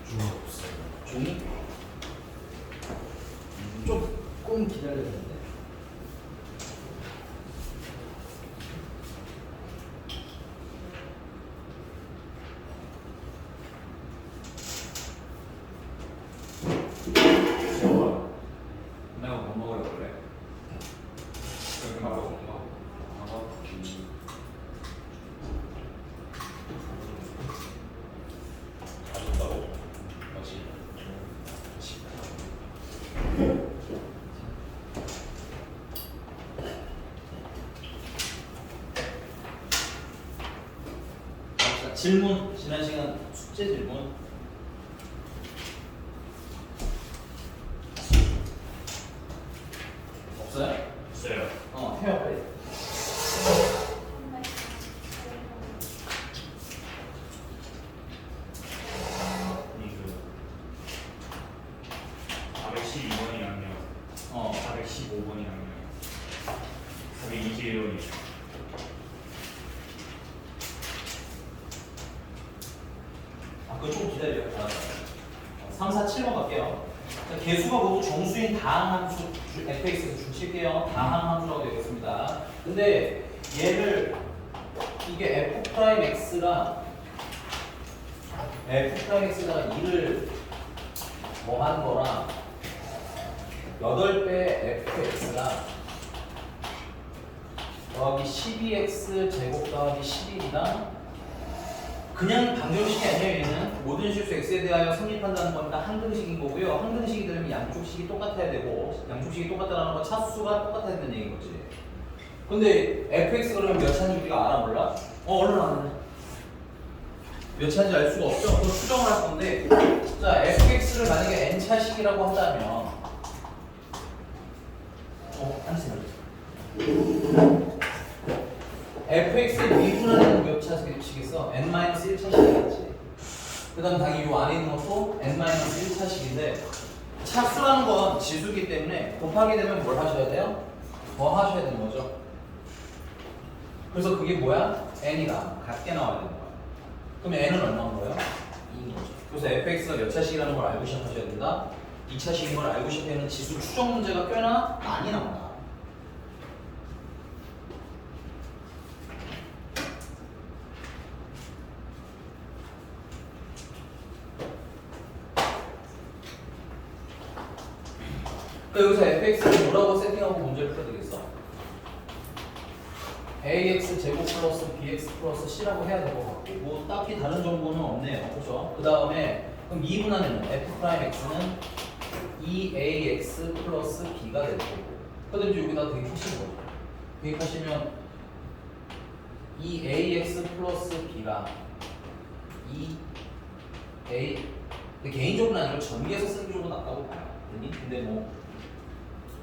종이 없어요. 종이? 조금 기다려야 되는데. 내가 뭐 먹으려고 그래? 여기 바로 먹어. 가져다고 뭐지? 자, 질문. 지난 시간 숙제 질문. 없어요? 있어요. 해요 빨리. 이그 412번이 양면, 415번이 양면, 421번이. 그거 좀 기다려요. 3, 4, 7번 갈게요. 자, 개수가 모두 정수인 다항 함수 fx에서 줄칠게요. 다항 함수라고 되어 있습니다. 근데 얘를 이게 f'x가 2를 뭐 하는 거랑 8배 fx가 더하기 12x 제곱 더하기 11이랑 그냥 방정식이 아니에요. 얘는 모든 실수 x에 대하여 성립한다는 거니까 항등식인 거고요. 항등식이 되려면 양쪽 식이 똑같아야 되고 양쪽 식이 똑같다는 건 차수가 똑같아야 된다는 얘기인 거지. 근데 fx 그러면 몇 차인지 우리가 알아 몰라? 얼른 아네. 몇 차인지 알 수가 없죠. 그럼 수정을 할 건데 자 fx를 만약에 n차식이라고 한다면 앉으세요. fx의 미분하는 몇 차식이겠어? n-1차식이겠지. 그 다음 당연히 이 안에 있는 것도 n-1차식인데 차수라는 건 지수기 때문에 곱하게 되면 뭘 하셔야 돼요? 더 하셔야 되는 거죠. 그래서 그게 뭐야? n이랑 같게 나와야 되는 거야. 그럼 n은 얼마인 거예요? 2인 거죠. 그래서 fx가 몇 차식이라는 걸 알고 시작하셔야 된다. 2차식인 걸 알고 시작하면 지수 추정 문제가 꽤나 많이 나온다. 여기서 fx를 뭐라고 세팅하고 문제를 풀어야 되겠어? ax 제곱 플러스 bx 플러스 c라고 해야 될 것 같고 뭐 딱히 다른 정보는 없네요. 그렇죠? 그 다음에 그럼 2분하면 f'x는 2ax 플러스 b가 될 거고 그다음에 여기다 대입하시는 거죠. 대입하시면 2ax 플러스 b가 2a 근데 개인적으로는 아니고 전개해서 쓰는 게 좀 낫다고 봐요. 근데 뭐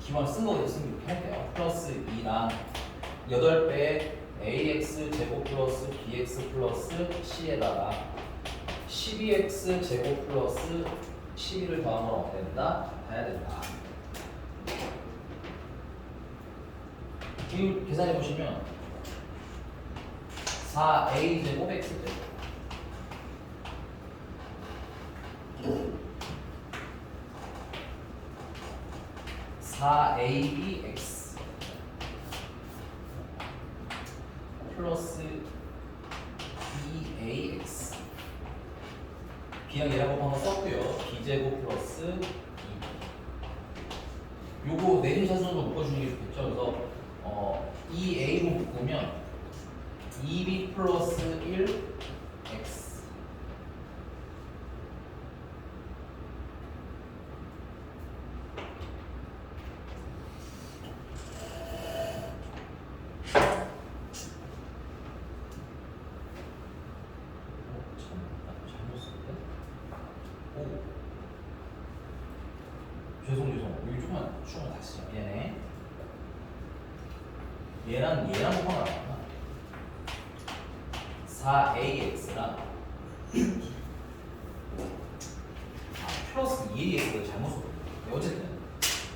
기본 쓴 거에서 쓰면 이렇게 할게요. 플러스 2랑 8배 ax 제곱 플러스 bx 플러스 c에다가 12x 제곱 플러스 12를 더하면 어떻게 된다? 봐야 된다. 이거 계산해 보시면 4a 제곱 x 제곱 4abx 플러스 2ax b랑 얘랑 곱한 거 썼고요. b제곱 플러스 2 요거 내림차순으로 묶어주는 게 좋겠죠. 그래서 2a로 묶으면 2b 플러스 1x 죄송 여기 조금만 다시 자 미안해. 얘랑 곱하면 나왔나? 4ax랑 플러스 2ax를 잘못 썼거든요. 어쨌든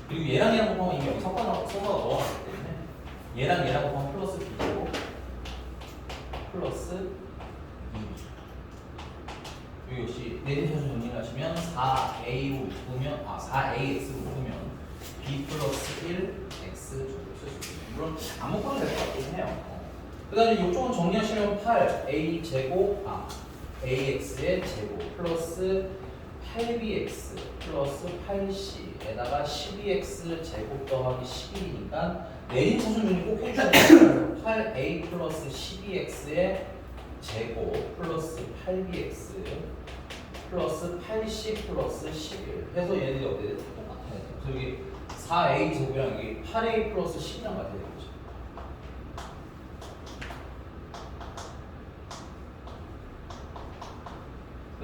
그리고 얘랑 곱하면 이미 여기 섞어가 넣어놨기 때문에 얘랑 곱하면 플러스 b고 플러스 2b 여기 역시 내림차수 정리를 하시면 4a로 묶으면 4ax로 묶으면 b 플러스 1 x 정도 쓸 수 있어요. 물론 안 묶어도 될 것 같긴 해요. 그 다음에 이쪽은 정리하시면 8 a 제곱 ax의 제곱 플러스 8bx 플러스 8c에다가 12x 제곱 더하기 11이니까 내림차수 정리 꼭 해주셔야 돼요. 8a 플러스 12x의 제곱 플러스 8bx 플러스 8c 플러스 11 해서 얘네들이 어떻게 돼? 다 똑같아야 돼요. 그래서 여기 4a 제곱이랑 여기 8a 플러스 10이랑 같아야 되겠죠.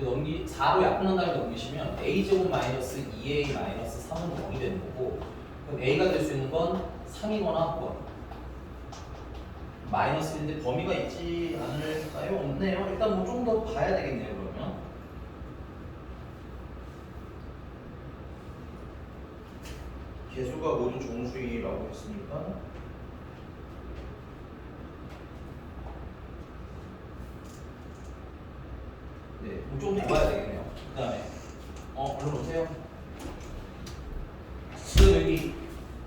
넘기 4로 약분한 다음에 넘기시면 a 제곱 마이너스 2a 마이너스 3은 0이 되는 거고, 그럼 a가 될 수 있는 건 3이거나 9번 마이너스인데 범위가 있지 않을까요? 없네요. 일단 뭐 좀 더 봐야 되겠네요. 그러면 개수가 모두 정수이라고 했으니까 네, 뭐 좀 더 봐야 되겠네요. 그 다음에 얼른 오세요. 그 여기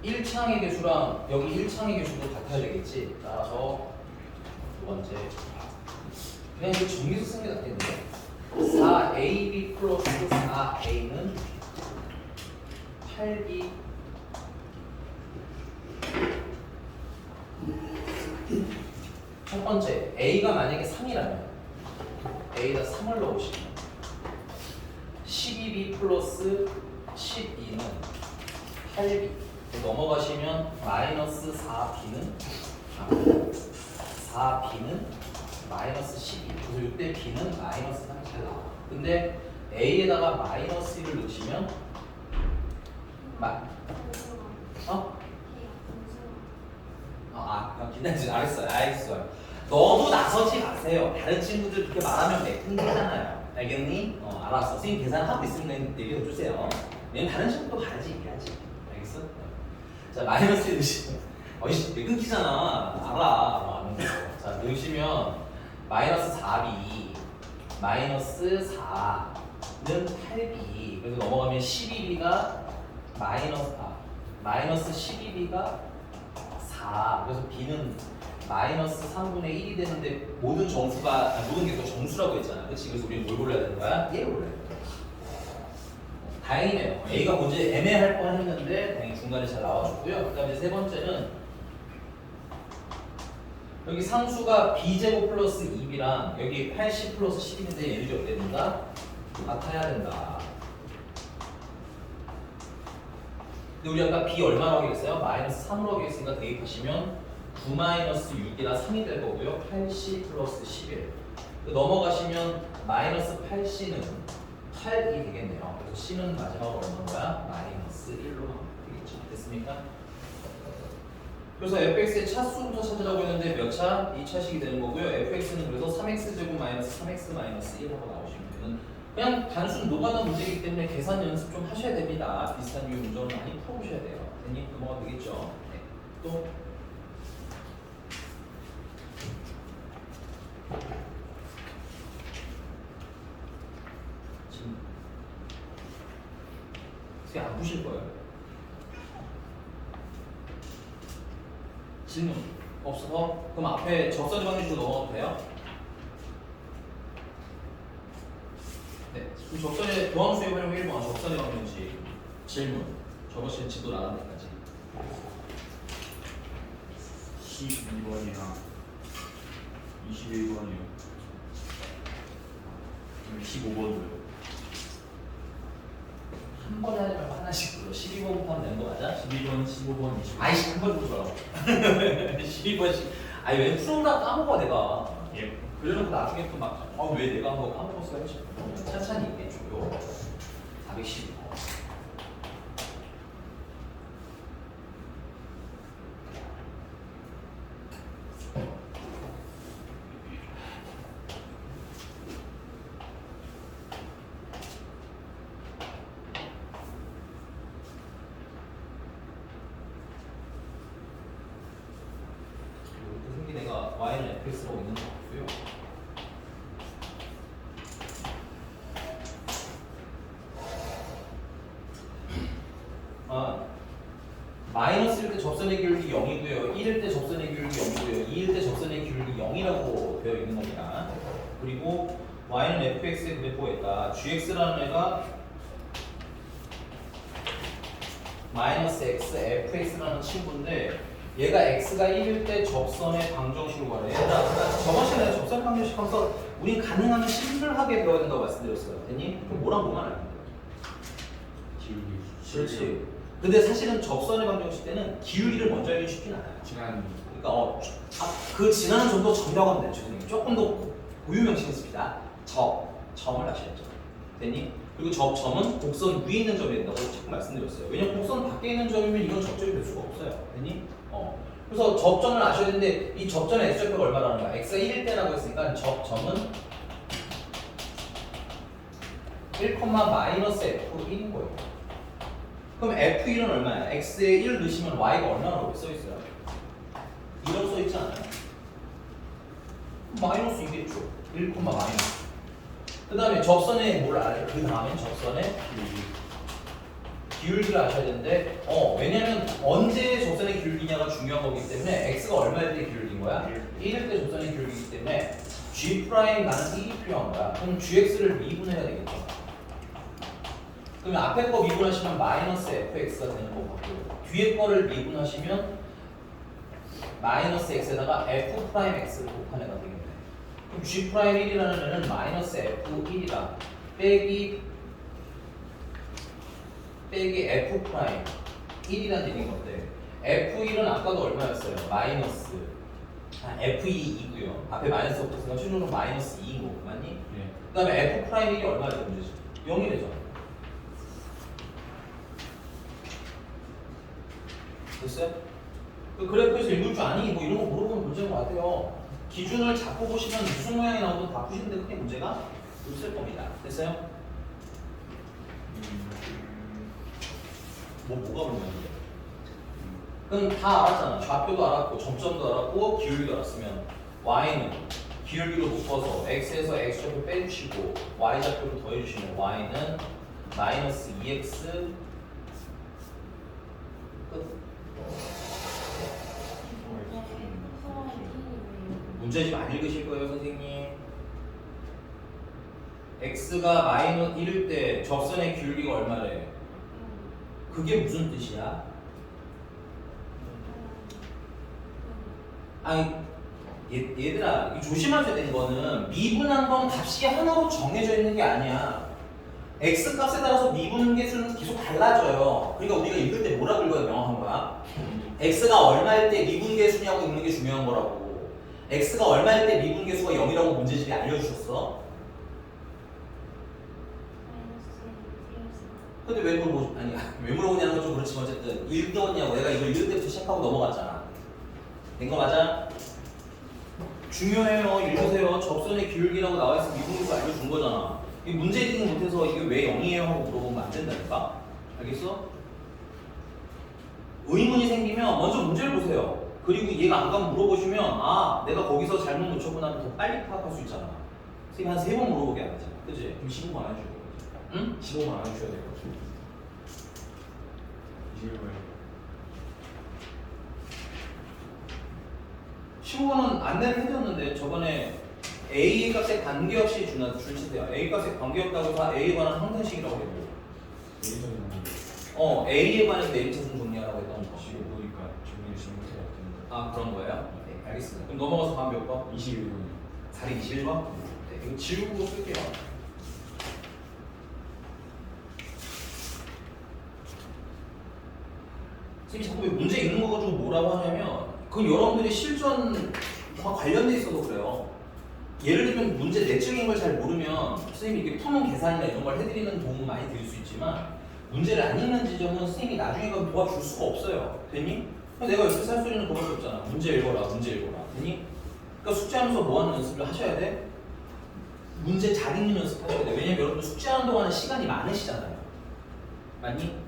1창의 개수랑 여기 1창의 개수도 같아야 되겠지. 따라서 두 번째 그냥 이거 정리해서 쓰는 게 낫겠는데 4ab 플러스 4a는 8b 첫 번째 a가 만약에 3이라면 a에다 3을 넣으시면 12b 플러스 12는 8b 넘어가시면 마이너스 4b는 4b는 마이너스 12 그래서 이때 b는 마이너스 3이 잘 나와. 근데 a에다가 마이너스 1을 넣으시면 알겠어요. 너도 나서지 마세요. 다른 친구들 그렇게 말하면 매끈하잖아요. 알겠니? 알았어. 선생님 계산하고 있으면 얘기해 주세요. 왜냐면 다른 친구도 가야지 얘기하지. 알겠어? 자, 마이너스 1 넣으시면 왜 끊기잖아. 알아. 자, 넣으시면 마이너스 4b 마이너스 4는 8b 그래서 넘어가면 12b가 마이너스 12b가 4 그래서 b는 마이너스 3분의 1이 되는데 모든 게 또 정수라고 했잖아. 그렇지? 그래서 우리는 뭘 골라야 되는 거야? 얘를 골라야 돼. 다행이네요. A가 문제 애매할 뻔 했는데 다행히 중간에 잘 나와줬고요. 그 다음에 세 번째는 여기 상수가 b제곱 플러스 2b랑 여기 80 플러스 10인데 얘네들이 어떻게 된다? 같아야 된다. 근데 우리 아까 b 얼마로 하기로 했어요? 마이너스 3으로 하기로 했으니까 대입하시면 9 마이너스 6이라 3이 될 거고요. 8c 플러스 11 넘어가시면 마이너스 8c는 8이 되겠네요. 그래서 c는 마지막으로 얼마인 거야? 마이너스 1로 하면 되겠죠. 됐습니까? 그래서 fx의 차수부터 찾으라고 했는데 몇 차? 2차식이 되는 거고요. fx는 그래서 3x제곱 마이너스 3x 마이너스 1하고 나오시면 되는 그냥 단순 노가다 문제이기 때문에 계산 연습 좀 하셔야 됩니다. 비슷한 유 문제는 많이 풀어보셔야 돼요. 됐니? 넘어가면 되겠죠. 네. 또 지금 안 푸실 거예요. 질문 없어서 그럼 앞에 접선의 방정식으로 넘어가도 돼요? 네. 그럼 접선의 도함수의 활용 1번 접선의 방정식 질문 저번 시간 지도 나간 데까지 12번이랑 21번이요. 15번도요. 한 번에 하지 말고 하나씩 불러. 12번부터 하면 되는 거 맞아? 12번, 15번, 20번. 아이씨 한번 불러라고 12번씩 아니 왜 풀어라 까먹어 내가 예. 그래놓고 나중에 또 막 왜 내가 한 거 까먹었어요 천천히 얘기해줘요 412 y는 fx라고 있는 것 같고요. 접선의 기울기 0이고요. 1일 때 접선의 기울기 0이고요. 2일 때 접선의 기울기 0이라고 되어 있는 겁니다. 그리고 y는 fx의 그래프가 있다. gx라는 애가 마이너스 x, fx라는 친구인데 얘가 x가 1일 때 접선의 방정식으로 가래. 얘들아, 저번 시간에 접선의 방정식 하면서 우린 가능하면 심플하게 배워야 된다고 말씀드렸어요. 됐니? 그럼 뭐랑 뭐만 알면 돼? 기울기. 그렇지. 근데 사실은 접선의 방정식 때는 기울기를 먼저 알기 쉽진 않아요. 지난 그러니까 그 지나는 점도 점이라고 하면 되죠. 선생님. 조금 더 고유명칭을 씁니다. 점을 아시겠죠? 됐니? 그리고 점은 곡선 위에 있는 점이 된다고 자꾸 말씀드렸어요. 왜냐면 곡선 밖에 있는 점이면 이건 접점이 될 수가 없어요. 됐니? 그래서 접점을 아셔야 되는데 이 접점의 x좌표가 얼마라는 거야? x가 1일 때라고 했으니까 접점은 1,-f1인 거예요. 그럼 f1은 얼마야? x에 1을 넣으시면 y가 얼마라고 써있어요? 2라고 써있지 않아요? 마이너스 2겠죠. 1, 마이너스. 그 다음에 접선에 뭘 알아요? 그 다음엔 접선의 기울기를 아셔야 되는데 왜냐면 언제 접선의 기울기냐가 중요한 거기 때문에 x가 얼마일 때 기울기인 거야? 1일 때 접선의 기울기이기 때문에 g' 나는 1이 필요한 거야. 그럼 gx를 미분해야 되겠죠. 그러면 앞에 거 미분하시면 마이너스 fx가 되는 거 같고요. 뒤에 거를 미분하시면 마이너스 x에다가 f'x를 곱한 애가 되겠네. 그럼 g'1이라는 애는 마이너스 f1이다. 빼기 f'1이라는 얘기인 건데 f1은 아까도 얼마였어요? 마이너스 f2이고요. 앞에 마이너스 붙었으니까 최종적으로 마이너스 2인 거고 맞니? 네. 그 다음에 f'1이 얼마 되는 문제죠? 0이 되죠. 됐어요? 그 그래프에서 읽을 줄 아니? 뭐 이런 거 물어보면 문제인 것 같아요. 기준을 잡고 보시면 무슨 모양이 나오든 다 푸시는데 크게 문제가 없을 겁니다. 됐어요? 뭐가 문제인데? 그럼 다 알았잖아. 좌표도 알았고 점점도 알았고 기울기도 알았으면 y는 기울기로 묶어서 x에서 x좌표 빼주시고 y좌표를 더해주시면 y는 마이너스 2x 끝. 문제 좀 안 읽으실 거예요, 선생님. x가 마이너스 1일 때 접선의 기울기가 얼마래? 그게 무슨 뜻이야? 아니, 얘들아, 조심하셔야 되는 거는 미분한 건 값이 하나로 정해져 있는 게 아니야. x 값에 따라서 미분 개수는 계속 달라져요. 그러니까 우리가 읽을 때 뭐라고 읽어야 명확한 거야? x가 얼마일 때 미분 개수냐고 읽는 게 중요한 거라고. x가 얼마일 때 미분 개수가 0이라고 문제집이 알려주셨어? 근데 왜 물어보냐는 건 좀 그렇지만 어쨌든 읽었냐고. 내가 이걸 읽을 때부터 시작하고 넘어갔잖아. 된 거 맞아? 중요해요. 읽으세요. 접선의 기울기라고 나와있으면 미분 개수 알려준 거잖아. 이 문제 읽지 못해서 이게 왜 0이에요 하고 물어보면 안 된다니까? 알겠어? 의문이 생기면 먼저 문제를 보세요. 그리고 얘가 안 가면 물어보시면 아 내가 거기서 잘못 놓쳤구나 하면 더 빨리 파악할 수 있잖아. 선생님 한 3번 물어보게 안 하잖아. 그치? 그럼 15만 안 해주고. 응? 15만 안 해줘야 될 것 같아. 15번은 안내를 해줬는데 저번에 A 값에 관계없이 줄치세요. A 값에 관계없다고 해서 A에 관한 항상식이라고 했고 A에 관해서 내림차순 정리하라고 했던 거. 지금 보니까 정리를 지금 못해 같은데. 아 그런 거예요? 네 알겠습니다. 그럼 넘어가서 다음 몇 번? 21번. 421번? 네 이거 지우고 쓸게요. 선생님이 자꾸 왜 문제 읽는 거 가지고 뭐라고 하냐면 그건 여러분들이 실전과 관련돼 있어서 그래요. 예를 들면 문제 내적인 걸 잘 모르면 선생님이 이렇게 푸는 계산이나 이런 걸 해드리는 도움은 많이 드릴 수 있지만 문제를 안 읽는 지점은 선생님이 나중에 가면 도와줄 수가 없어요. 됐니? 내가 옆에 쌀소리는 그럴 수 없잖아. 문제 읽어라, 문제 읽어라. 됐니? 그러니까 숙제하면서 뭐 하는 연습을 하셔야 돼? 문제 잘 읽는 연습 하셔야 돼. 왜냐면 여러분들 숙제하는 동안에 시간이 많으시잖아요. 맞니?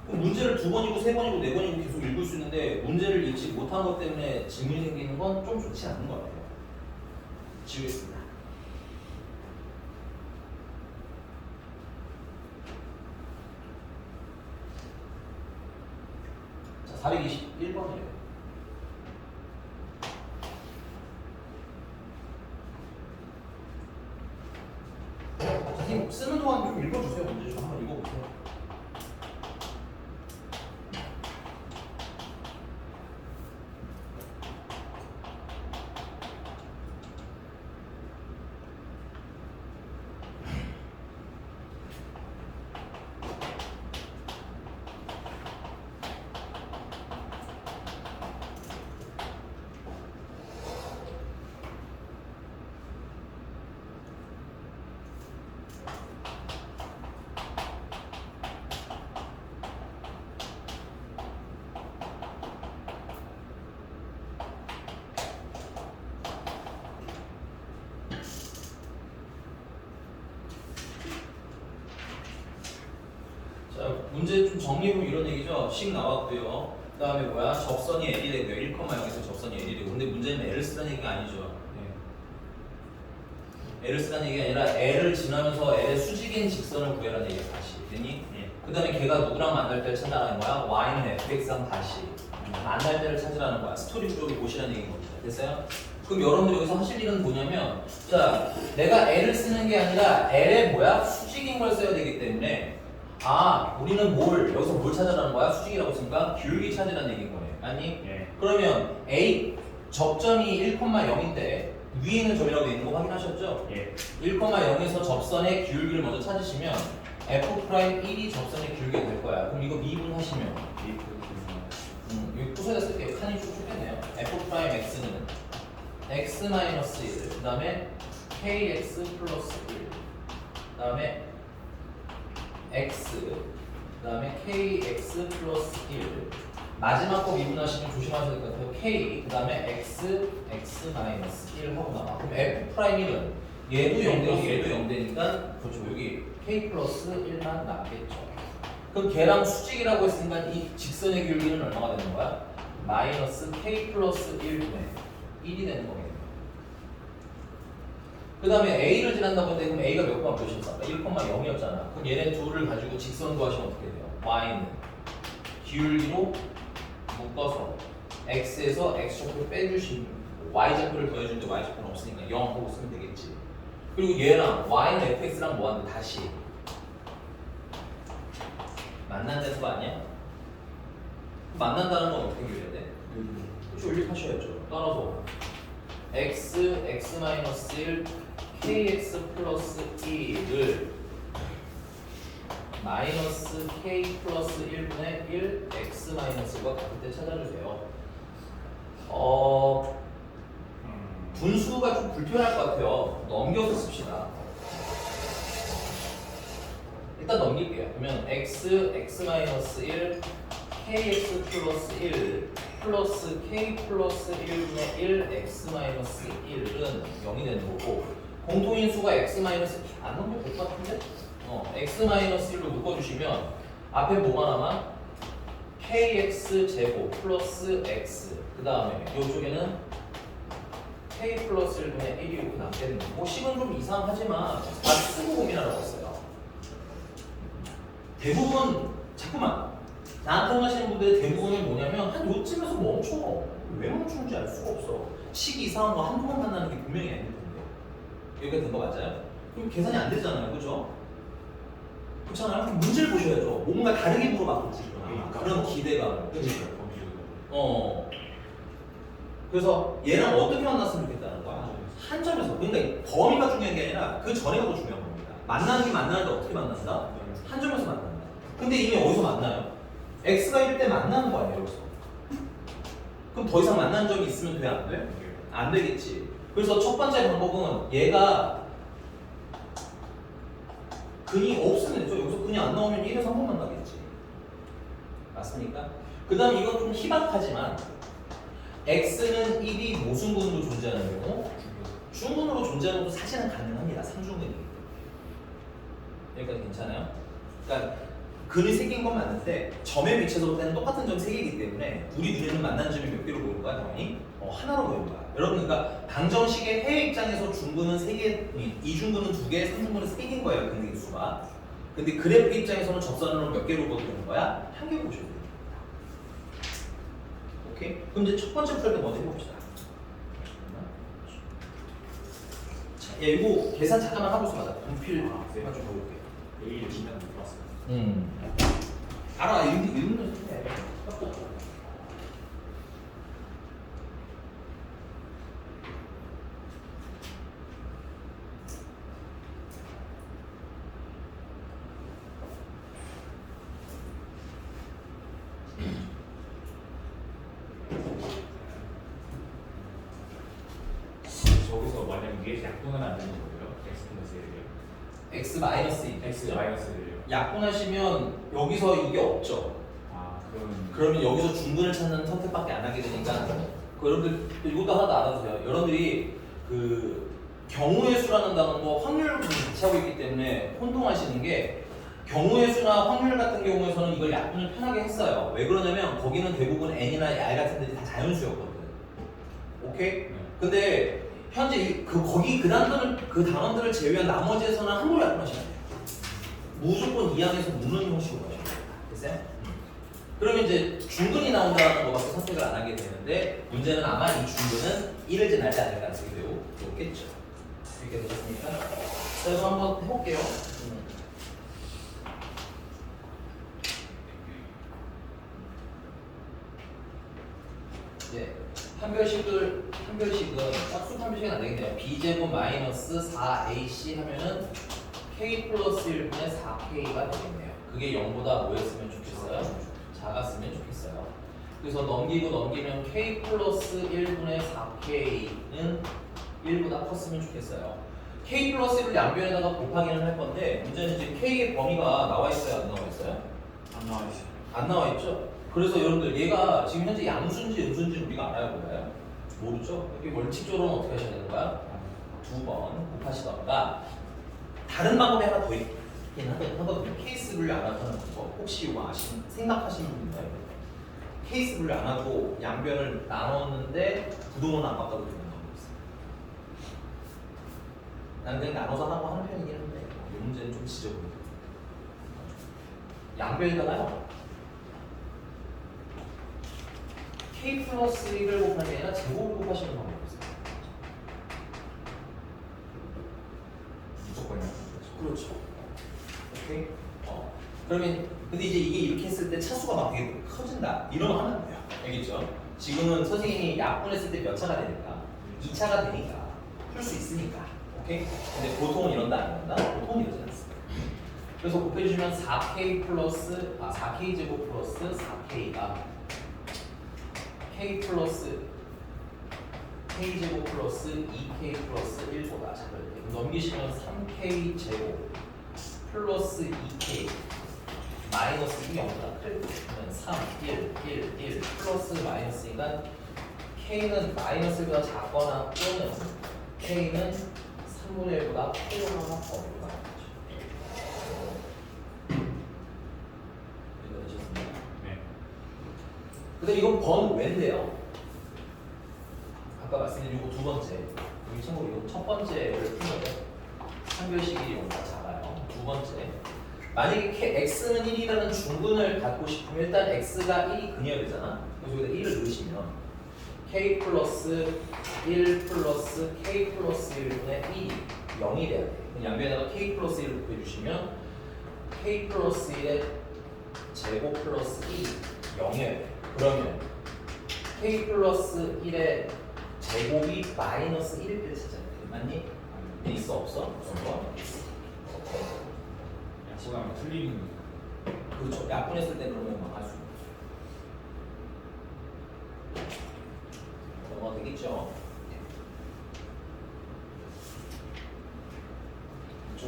그럼 문제를 2번이고 3번이고 4번이고 계속 읽을 수 있는데 문제를 읽지 못한 것 때문에 질문이 생기는 건 좀 좋지 않은 것 같아요. 지우겠습니다. 자, 421번이에요. 선생님 쓰는 동안 좀 읽어주세요. 문제 좀 한번 읽어보세요. 자, 문제 좀 정리해보면 이런 얘기죠. 식 나왔고요. 그 다음에 뭐야? 접선이 L이 되고요. 1,0에서 접선이 L이 되고. 근데 문제는 L을 쓰라는 얘기가 아니죠. L을 쓰라는 얘기가 아니라 L을 지나면서 L의 수직인 직선을 구해라는 얘기야. 다시. 됐니? 그 다음에 걔가 누구랑 만날 때를 찾아라는 거야? Y는 fx랑 다시 만날 때를 찾으라는 거야. 스토리 부족이 보시라는 얘기인 겁니다. 됐어요? 그럼 여러분들 여기서 하실 일은 뭐냐면, 자, 내가 L을 쓰는 게 아니라 L의 뭐야? 수직인 걸 써야 되기 때문에, 아, 우리는 여기서 뭘 찾으라는 거야? 수직이라고 했으니까 기울기 찾으라는 얘기인 거네. 아니? 그러면 A 접점이 1,0인데 위에 있는 점이라고 되어 있는 거 확인하셨죠? 1,0에서 접선의 기울기를 먼저 찾으시면 F'1이 접선의 기울기가 될 거야. 그럼 이거 미분하시면 이거 부서져 쓸게요. 칸이 쭉 좁겠네요. F'X는 X-1, 그 다음에 KX 플러스 1, 그 다음에 X, 그 다음에 KX 플러스 1, 마지막 거 미분하시면 조심하셔야 될 것 같아요. K, 그 다음에 X, X-1 하고 나와. 그럼 F'1은 얘도 0되고 얘도 0되니까 그렇죠. 여기 K 플러스 1만 남겠죠. 그럼 걔랑 수직이라고 했으니까 이 직선의 기울기는 얼마가 되는 거야? 마이너스 K 플러스 1분의 1이 되는 거겠네요. 그 다음에 A를 지난다고 했는데 그럼 A가 몇 번 몇이었어? 1,0이었잖아. 그럼 얘네 둘을 가지고 직선 구하시면 어떻게 돼요? Y는 기울기로 묶어서 X에서 X좌표를 빼주시면 Y좌표를 더해주는데 Y좌표는 없으니까 0 하고 쓰면 되겠지. 그리고 얘랑 Y는 fx랑 뭐하는데 다시 만난다는 거 아니야? 만난다는 건 어떻게 그려야 돼? 그렇죠. 연립하셔야죠. 따라서 x, x-1, kx 플러스 1을 마이너스 k 플러스 1분의 1 x-과 같을 때 찾아주세요. 분수가 좀 불편할 것 같아요. 넘겨서 씁시다. 일단 넘길게요. 그러면 x, x-1, kx 플러스 1 플러스 k 플러스 1분의 1 x-1은 0이 되는 거고, 공통인 수가 x-안 넘겨도 될 것 같은데? x-1로 묶어주시면 앞에 뭐가 남아? kx 제곱 플러스 x, 그 다음에 이쪽에는 k 플러스 1분의 1이 이렇게 남겠는 거고, 뭐 식은 좀 이상하지만 다 쓰고 고민하라고 했어요. 대부분, 자꾸만 나한테 하시는 분들의 대부분이 뭐냐면 한 요쯤에서 멈춰. 왜 멈추는지 알 수가 없어. 식이 이상한 거 한두 번 만나는 게 분명히 아닐 텐데. 여기가 된 거 맞아요? 그럼 계산이 안 되잖아요, 그죠? 그렇잖아요? 그럼 문제를 보셔야죠. 뭔가 다르게 물어봤겠지. 그런 기대감. 그래서 얘랑 어떻게 만났으면 좋겠다는 거야. 한 점에서. 그러니까 범위가 중요한 게 아니라 그 전에가 더 중요한 겁니다. 만나는 게 만나는데 어떻게 만난다? 한 점에서 만난다. 근데 이미 어디서 만나요? X가 1일 때 만나는 거 아니에요, 여기서? 그럼 더 이상 만나는 점이 있으면 돼, 안 돼? 안 되겠지. 그래서 첫 번째 방법은 얘가 근이 없으면 되죠. 여기서 근이 안 나오면 1에서 한 번 만나겠지. 맞습니까? 그 다음 이건 좀 희박하지만 X는 1이 모순근으로 존재하는 경우, 중근으로 존재하는 것도 사실은 가능합니다. 상중근이기 때문에. 여기까지 괜찮아요? 그러니까 근이 생긴 건 맞는데 점의 위치에서부터는 똑같은 점 3개이기 때문에 우리 눈에는 만나는 점이 몇 개로 보이는 거야? 당연히 하나로 보이는 거야. 여러분, 그러니까 방정식의 해 입장에서 중근은 3개, 이중근은 2개, 3중근은 3개인 거예요. 근의 수가. 근데 그래프 입장에서는 접선으로 몇 개로 보이는 거야? 1개로 보셔야 돼요. 오케이? 그럼 이제 첫 번째 프로젝트 먼저 해봅시다. 자, 야, 이거 계산 잠깐만 하고서 가자. 분필 아, 네. 좀 볼게. A를 지면 못 봤어요. 알아, 읽는 해. 저기서 만약 위에서 약분은 안 되는 거예요? X 플러스 1이요? x 마이너스 1. X 마이너스 1이요? 약분하시면 여기서 이게 없죠. 아, 그럼 그러면 여기서 중근을 찾는 선택밖에 안 하게 되니까 여러분들 이것도 하나 더 알아두세요. 여러분들이 그 경우의 수라는 단어도 확률을 같이 하고 있기 때문에 혼동하시는 게 경우의 수나 확률 같은 경우에서는 이걸 약분을 편하게 했어요. 왜 그러냐면 거기는 대부분 n이나 r 같은 데들이 다 자연수였거든. 오케이? 네. 근데 현재 거기 그 단원들을 제외한 나머지에서는 함부로 약분하시면 돼요. 무조건 이 안에서 무는 형식으로 하셔야 돼요. 됐어요? 그러면 이제 중근이 나온다는 거밖에 선택을 안 하게 되는데 문제는 아마 이 중근은 1을 지나지 않을 가능성이 매우 높겠죠. 이렇게 되셨습니까? 자, 그래서 한번 해볼게요. 예, 한 별씩은 짝수 한 별씩은 안 되겠네요. b제곱 마이너스 4ac 하면은 k 플러스 1분의 4k가 되겠네요. 그게 0보다 뭐였으면 좋겠어요? 작았으면 좋겠어요. 그래서 넘기면 k 플러스 1분의 4k는 1보다 컸으면 좋겠어요. k 플러스 1을 양변에다가 곱하기는 할 건데 문제는 지금 k의 범위가 나와 있어요, 안 나와 있어요? 안 나와 있어요. 안 나와 있죠? 그래서 여러분들 얘가 지금 현재 양수인지 음수인지 우리가 알아요, 몰라요? 모르죠? 이게 원칙적으로는 어떻게 하셔야 되는 거야? 2번 곱하시던가 다른 방법이 하나 더 있긴 하거든요. 케이스 분류 안 하는 거 혹시 이거 생각하시는 분 있나요? 케이스 분류 안 하고 양변을 나눴는데 부동은 안 바꿔도 되는 방법이 있어요. 나는 그냥 나눠서 하고 하는 편이긴 한데 이 문제는 좀 지저분해요. 양변에다가요 k 플러스 1을 곱하는 게 아니라 제곱을 곱하시는 방법이 있어요. 무조건 약분. 그렇죠. 오케이. 그러면 근데 이제 이게 이렇게 했을 때 차수가 막 되게 커진다. 이러면 하면 안 돼요. 알겠죠? 지금은 선생님이 약분했을 때 몇 차가 되니까 2차가 되니까 풀 수 있으니까. 오케이. 근데 보통은 이런다 안 이런다? 보통은 이러지 않습니다. 그래서 곱해주시면 4k 플러스 4k 제곱 플러스 4k가 k 플러스 k 제곱 플러스 2k 플러스 1보다 작을 때 넘기시면 3k 제곱 플러스 2k 마이너스 2 0보다 클 때 그러면 3, 1 플러스 마이너스니까 k는 마이너스보다 작거나 또는 k는 3분의 1보다 크거나 더거나 이거 되셨습니다. 네. 근데 이건 번 왜인데요? 아까 말씀드린 이거 두 번째 여기 참고로 이거 첫 번째를 풀면은 한별식이 0보다 작아요. 두 번째 만약에 x는 1이라는 중근을 갖고 싶으면 일단 x가 1이 근해야 되잖아. 그래서 여기다 1을 넣으시면 k 플러스 1 플러스 k 플러스 1분의 1이 0이 돼야 돼. 양변에다가 k 플러스 1을 곱해주시면 k 플러스 1의 제곱 플러스 1이 0이어야 돼. 그러면 k 플러스 1의 제곱이 마이너스 1일 때 찾아야 돼. 맞니? 있어 없어? 없어. 약분하면 틀리는 그렇죠. 약분했을 때 그러면 막 할 수 있는 거죠. 되겠죠? 저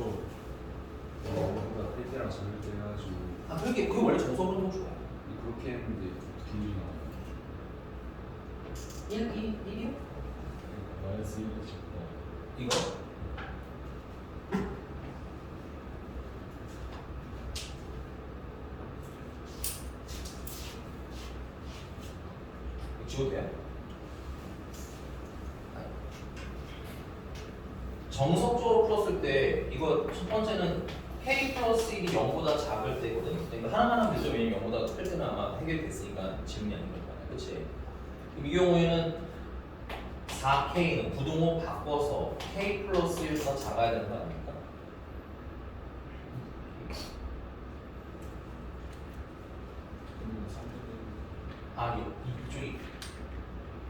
보다 클 때랑 작을 때 해가지고 그게 원래 정석으로 좋아요. 그렇게 했는데 기준이 나와요. 1이요? 마이너스 1이 작다. 이거? 지워도 돼요? 정석적으로 풀었을 때 이거 첫 번째는 k 플러스 1이 0보다 작을 때거든. 이거 하나만 하면 되죠. 왜냐면 0보다 클 때는 아마 해결됐으니까 질문이 아닌 거잖아요. 그치? 그럼 이 경우에는 4K는 부등호 바꿔서 K 플러스 1보다 작아야 되는 거 아닙니까? 아, 이쪽이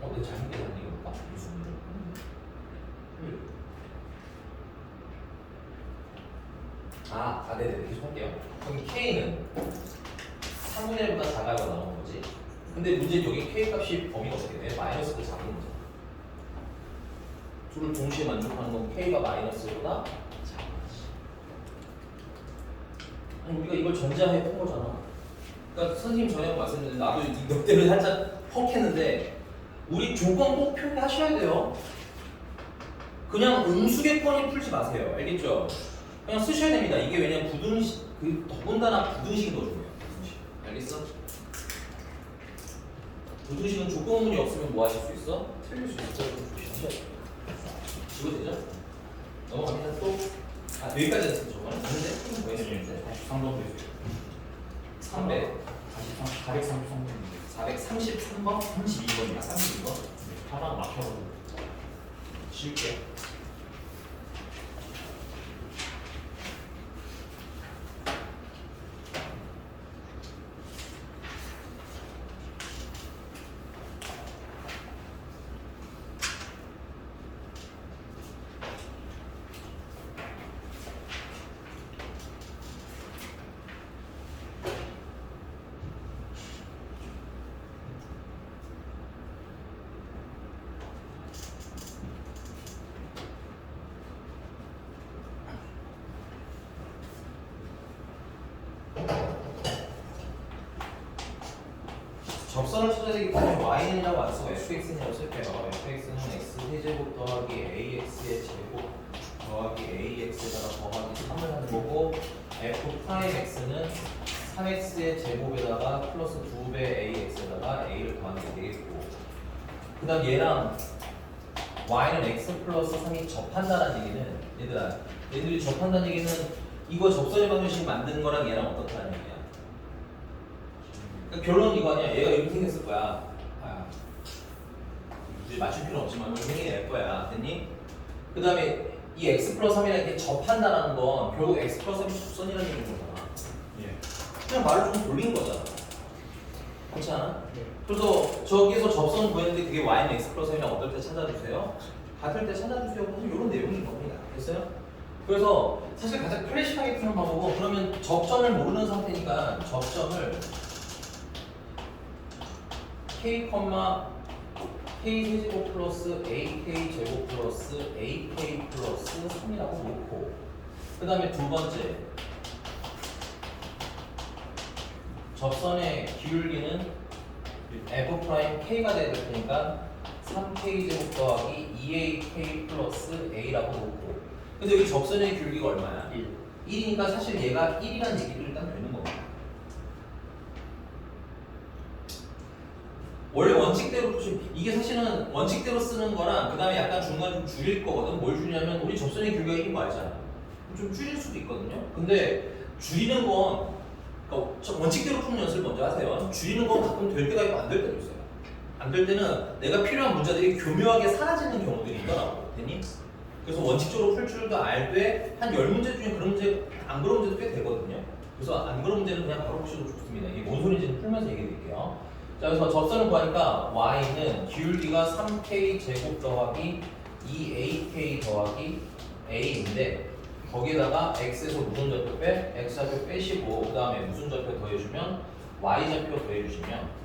내가 잘못 계산한 게 뭘까? 무슨 네네, 계속 할게요. 그럼 K는 3분의 1보다 작아야 나오는 거지. 근데 문제는 여기 K 값이 범위가 어떻게 돼? 마이너스도 작은 거죠. 둘을 동시에 만족하는 건 K가 마이너스보다 작아지. 아니, 우리가 이걸 전자해 푼 거잖아. 그러니까 선생님 전에 말씀드렸는데 나도 너 때문에 살짝 퍽했는데 우리 조건 꼭 표기하셔야 돼요. 그냥 음수개권이 풀지 마세요. 알겠죠? 그냥 쓰셔야 됩니다. 이게 왜냐면 부등식, 더군다나 부등식이 더 중요해요. 부등식. 알겠어? 부등식은 조건문이 없으면 뭐 하실 수 있어? 틀릴 수 있어. 이거 되죠? 넘어갑니다. 또 여기까지 했어. 저번에 근데 뭐 했었는데? 3번 되세요. 300 433번? 32번이야. 32번? 하다가 막혀가지고. 쉴게. 접선을 찾아야 되기 때문에 y는이라고 안 쓰고 fx는이라고 쓸게요. fx는 x 세제곱 더하기 ax의 제곱 더하기 ax에다가 더하기 3을 하는 거고 f 프라임 x는 3x의 제곱에다가 플러스 2배 ax에다가 a를 더하는 게 되겠고 그 다음 얘랑 y는 x 플러스 3이 접한다는 얘기는 얘들이 접한다는 얘기는 이거 접선의 방정식 만드는 거랑 얘랑 어떻다는 얘기야. 그러니까 결론은 이거 아니야. 얘가 이렇게 생겼을 거야. 굳이 맞출 필요는 없지만 이렇게 생길 거야. 됐니? 그 다음에 이 x 플러스 3이라는 게 접한다라는 건 결국 x 플러스 3이 접선이라는 얘기인 거잖아. 예. 그냥 말을 좀 돌린 거잖아. 그렇지 않아? 네. 그래서 저기에서 접선 구했는데 그게 y는 x 플러스 3이랑 어떨 때 찾아주세요? 같을 때 찾아주세요. 무슨 이런 내용인 겁니다. 됐어요? 그래서 사실 가장 클래식하게 푸는 방법은 그러면 접점을 모르는 상태니까 접점을 k, k 세제곱 플러스 ak 제곱 플러스 ak 플러스 3이라고 놓고 그 다음에 두 번째 접선의 기울기는 f 프라임 k가 돼야 될 테니까 3k 제곱 더하기 2ak 플러스 a라고 놓고 근데 여기 접선의 기울기가 얼마야? 1이니까 사실 얘가 1이라는 얘기도 일단 되는 겁니다. 원래 원칙대로 푸시면 이게 사실은 원칙대로 쓰는 거랑 그 다음에 약간 중간 좀 줄일 거거든. 뭘 줄이냐면 우리 접선의 기울기가 1인 거 알잖아. 좀 줄일 수도 있거든요. 근데 줄이는 건 그러니까 원칙대로 푸는 연습을 먼저 하세요. 줄이는 건 가끔 될 때가 있고 안 될 때도 있어요. 안 될 때는 내가 필요한 문자들이 교묘하게 사라지는 경우들이 있더라고. 됐니? 그래서 원칙적으로 풀 줄도 알되 한 10문제 중에 그런 문제 안 그런 문제도 꽤 되거든요. 그래서 안 그런 문제는 그냥 바로 푸셔도 좋습니다. 이게 뭔 소리인지는 풀면서 얘기해 드릴게요. 자, 그래서 접선을 구하니까 y는 기울기가 3k 제곱 더하기 2ak 더하기 a인데 거기에다가 x에서 무슨 좌표 빼? x 좌표 빼시고 그 다음에 무슨 좌표 더해주면 y 좌표 더해주시면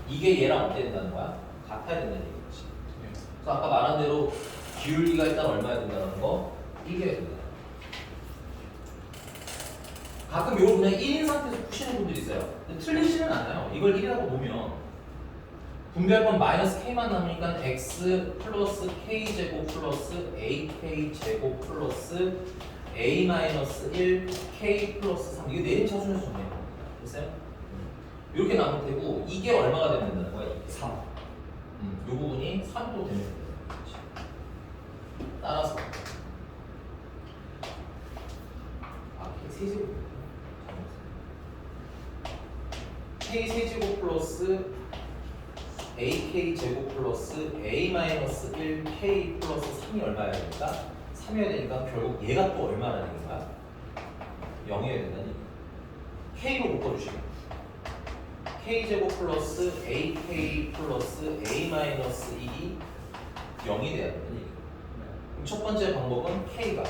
이게 얘랑 어때야 된다는 거야? 같아야 된다는 얘기지. 그래서 아까 말한 대로 기울기가 일단 얼마야 된다는 거? 1이어야 된다. 가끔 이걸 그냥 1인 상태에서 푸시는 분들이 있어요. 근데 틀리지는 않아요. 이걸 1이라고 놓으면 분배할 건 마이너스 k만 남으니까 x 플러스 k 제곱 플러스 ak 제곱 플러스 a 마이너스 1 k 플러스 3 이게 내림 차순에서 정리해요. 됐어요? 이렇게 나오면 되고 이게 얼마가 되면 된다는 거야? 3. 이 부분이 3으로 되면 된다. 따라서 k 세제곱 k 세제곱 플러스 ak 제곱 플러스 a 마이너스 1 k 플러스 3이 얼마야 되니까 3이어야 되니까 결국 얘가 또 얼마나 되니까 0이어야 된다니 k로 묶어주시면 k 제곱 플러스 ak 플러스 a 마이너스 1이 0이 돼야 된다니. 그럼 첫 번째 방법은 k가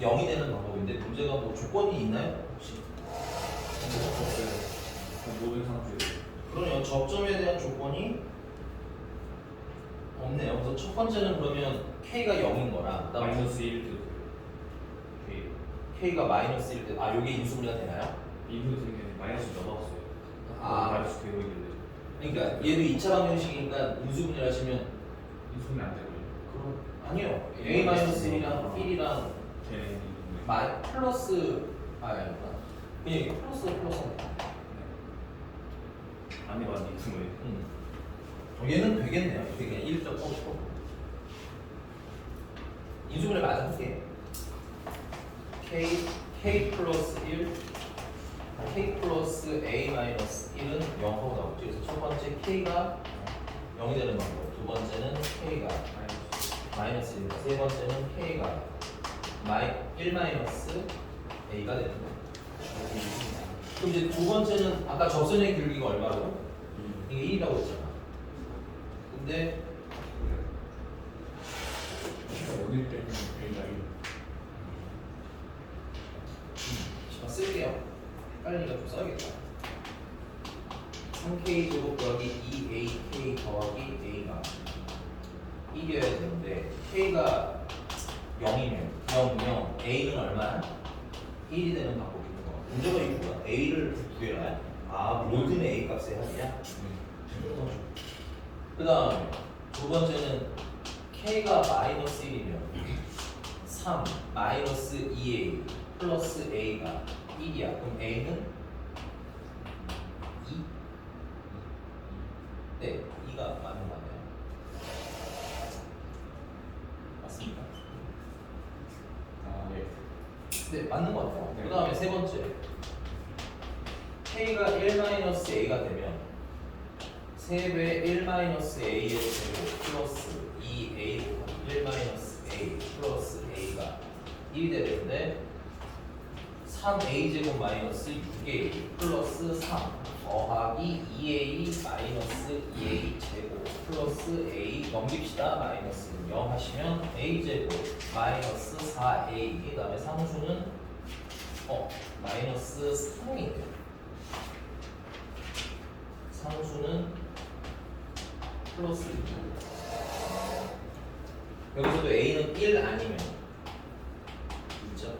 0이 되는 방법인데 문제가 뭐 조건이 있나요? 혹시? 모든 상태. 그러네요. 접점에 대한 조건이 없네요. 그래서 첫 번째는 그러면 k가 0인 거랑 그다음에 마이너스 1 도 돼요. k가 마이너스 1때 아 요게 인수분해가 되나요? 인수 되게 마이너스 넘어갔어요. 아. 마이너스 되고 있길래 그러니까 얘도 2차 방정식이니까 인수분해를 하시면 인수는 안 되고요. 그럼 아니요. a 마이너스 1이랑 1이랑 되는 플러스 아니구나. 그냥 이게 플러스 안에 맞는 인수는 얘는 되겠네요. 이렇게 그냥 1.5 인수분해 맞아 할게요. k 플러스 1 k 플러스 a 마이너스 1은 0하고 나오죠. 그래서 첫 번째 k가 0이 되는 방법, 두 번째는 k가 마이너스 1, 세 번째는 k가 1 마이너스 a가 되는 거예요. 그럼 이제 두 번째는 아까 접선의 길이가 얼마라고? 이게 1이라고 했잖아. 근데 여기 때문에 A가 1. 자, 쓸게요. 빨리니까 좀 써야겠다. 3k 제곱 더하기 2ak 더하기 a가 1이어야 되는데 k가 0이면 0, a는 얼마야? 1이 되는 방법이 있는 거. 문제가 이거야. a를 구해놔야? 아, 모든 a 값의 합이야? 그 다음에 두 번째는 k가 마이너스 1이면 3 마이너스 2a 플러스 a가 1이야. 그럼 a는 2? 네, 2가 맞는 거 같아요. 맞습니까? 아, 네. 네, 맞는 거 같아요. 네. 그 다음에 세 번째 k가 1-a가 되면 3배 1-a의 제곱 플러스 2a 1-a 플러스 a가 1이 되는데 3a 제곱 마이너스 6a 플러스 3 더하기 2a 마이너스 2a 제곱 플러스 a 넘깁시다. 마이너스 0 하시면 a 제곱 마이너스 4a 그 다음에 상수는 마이너스 3이에요. 상수는 플러스 2. 여기서도 a는 1 아니면 있죠?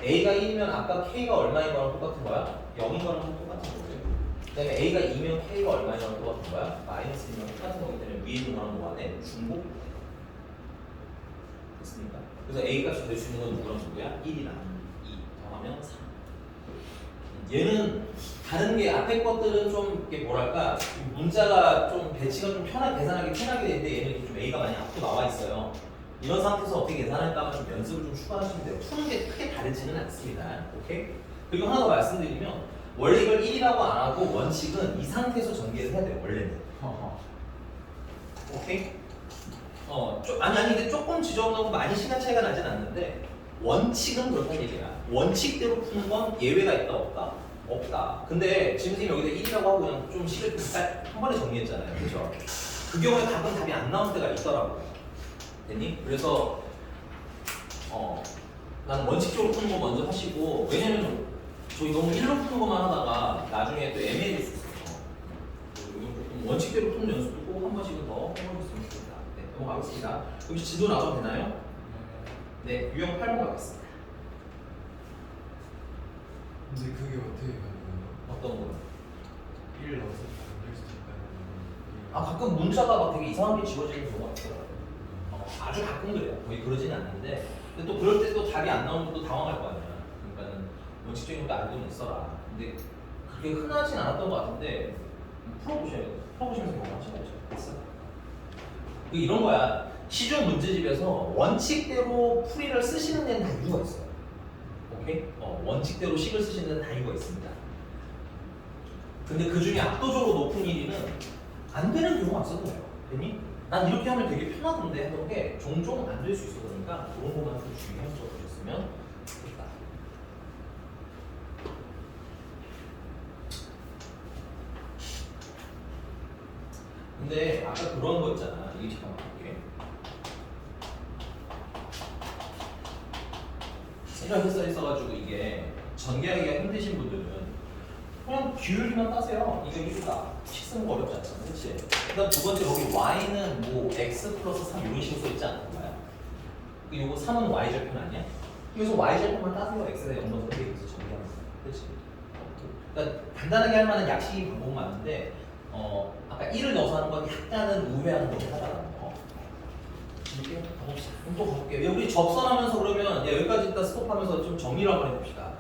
a가 1이면 아까 k가 얼마인 거랑 똑같은 거야? 0인 거랑 똑같은 거고요. 그 다음에 a가 2면 k가 얼마인 거랑 똑같은 거야? 마이너스 2면 똑같은 거기 때문에 위에 있는 거랑 뭐하네? 중복? 됐습니까? 그래서 a 값이 될 수 있는 건 누구랑 누구야? 1이랑 2 더하면 3. 얘는 다른 게 앞에 것들은 좀 이게 뭐랄까 문자가 좀 배치가 좀 편하게 계산하기 편하게 되는데 얘는 좀 a가 많이 앞으로 나와 있어요. 이런 상태에서 어떻게 계산할까만 좀 연습을 좀 추가하시면 돼요. 푸는 게 크게 다르지는 않습니다. 오케이? 그리고 하나 더 말씀드리면 원래 이걸 1이라고 안 하고 원칙은 이 상태에서 전개를 해야 돼요. 원래는. 오케이? 아니 근데 조금 지저분하고 많이 시간 차이가 나진 않는데 원칙은 그렇다는 얘기야. 원칙대로 푸는 건 예외가 있다 없다? 없다. 근데 지금 선생님 여기다 1이라고 하고 그냥 좀 식을 한 번에 정리했잖아요. 그렇죠? 그 경우에 가끔 답이 안 나올 때가 있더라고요. 됐니? 그래서 나는 원칙적으로 푸는 거 먼저 하시고 왜냐면 저희 너무 1로 푸는 것만 하다가 나중에 또 애매해질 수 있어요. 원칙대로 푸는 연습도 꼭 한 번씩은 더 해보셨으면 좋겠다. 네, 넘어가겠습니다. 혹시 지도 나와도 되나요? 네, 유형 8번 가겠습니다. 근데 그게 어떻게 가능해요? 어떤 거? 1 넣어서 될 수도 있다는 아 가끔 문자가 막 되게 이상하게 지워지는 경우가 있더라고요. 아주 가끔 그래요. 거의 그러지는 않는데 근데 또 그럴 때 또 답이 안 나오면 또 당황할 거 아니야. 그러니까는 원칙적인 것도 알고는 있어라. 근데 그게 흔하진 않았던 것 같은데 풀어보시면서 경험하셔야죠. 됐어? 이런 거야. 시중 문제집에서 원칙대로 풀이를 쓰시는 데는 다 이유가 있어요. 오케이? 원칙대로 식을 쓰시는 데는 다 이유가 있습니다. 근데 그 중에 압도적으로 높은 1위는 안 되는 경우가 있었던 거예요. 됐니? 난 이렇게 하면 되게 편하던데 하던 게 종종 안 될 수 있어. 그러니까 그런 것만 좀 주의해서 적어주셨으면 좋겠다. 근데 아까 그런 거 있잖아. 이게 잠깐만 볼게. 생각해서 있어가지고 이게 전개하기가 힘드신 분들은 그냥 기울기만 따세요. 이거 이거다. 식쓰는 거 어렵지 않잖아. 그치? 그 다음 두 번째 거기 y는 뭐 x 플러스 3 이런 식으로 써있지 않을까요? 이거 3은 y절편 아니야? 그래서 y절편만 따세요. x가 0번 선택해서 전개하는 거. 그치? 그러니까 간단하게 할 만한 약식이 방법은 많은데 아까 1을 넣어서 하는 건 약간은 우회하는 거긴 하다라는 거. 이렇게 가봅시다. 그럼 또 가볼게요. 우리 접선하면서 그러면 여기까지 일단 스톱하면서 좀 정리를 한번 해봅시다.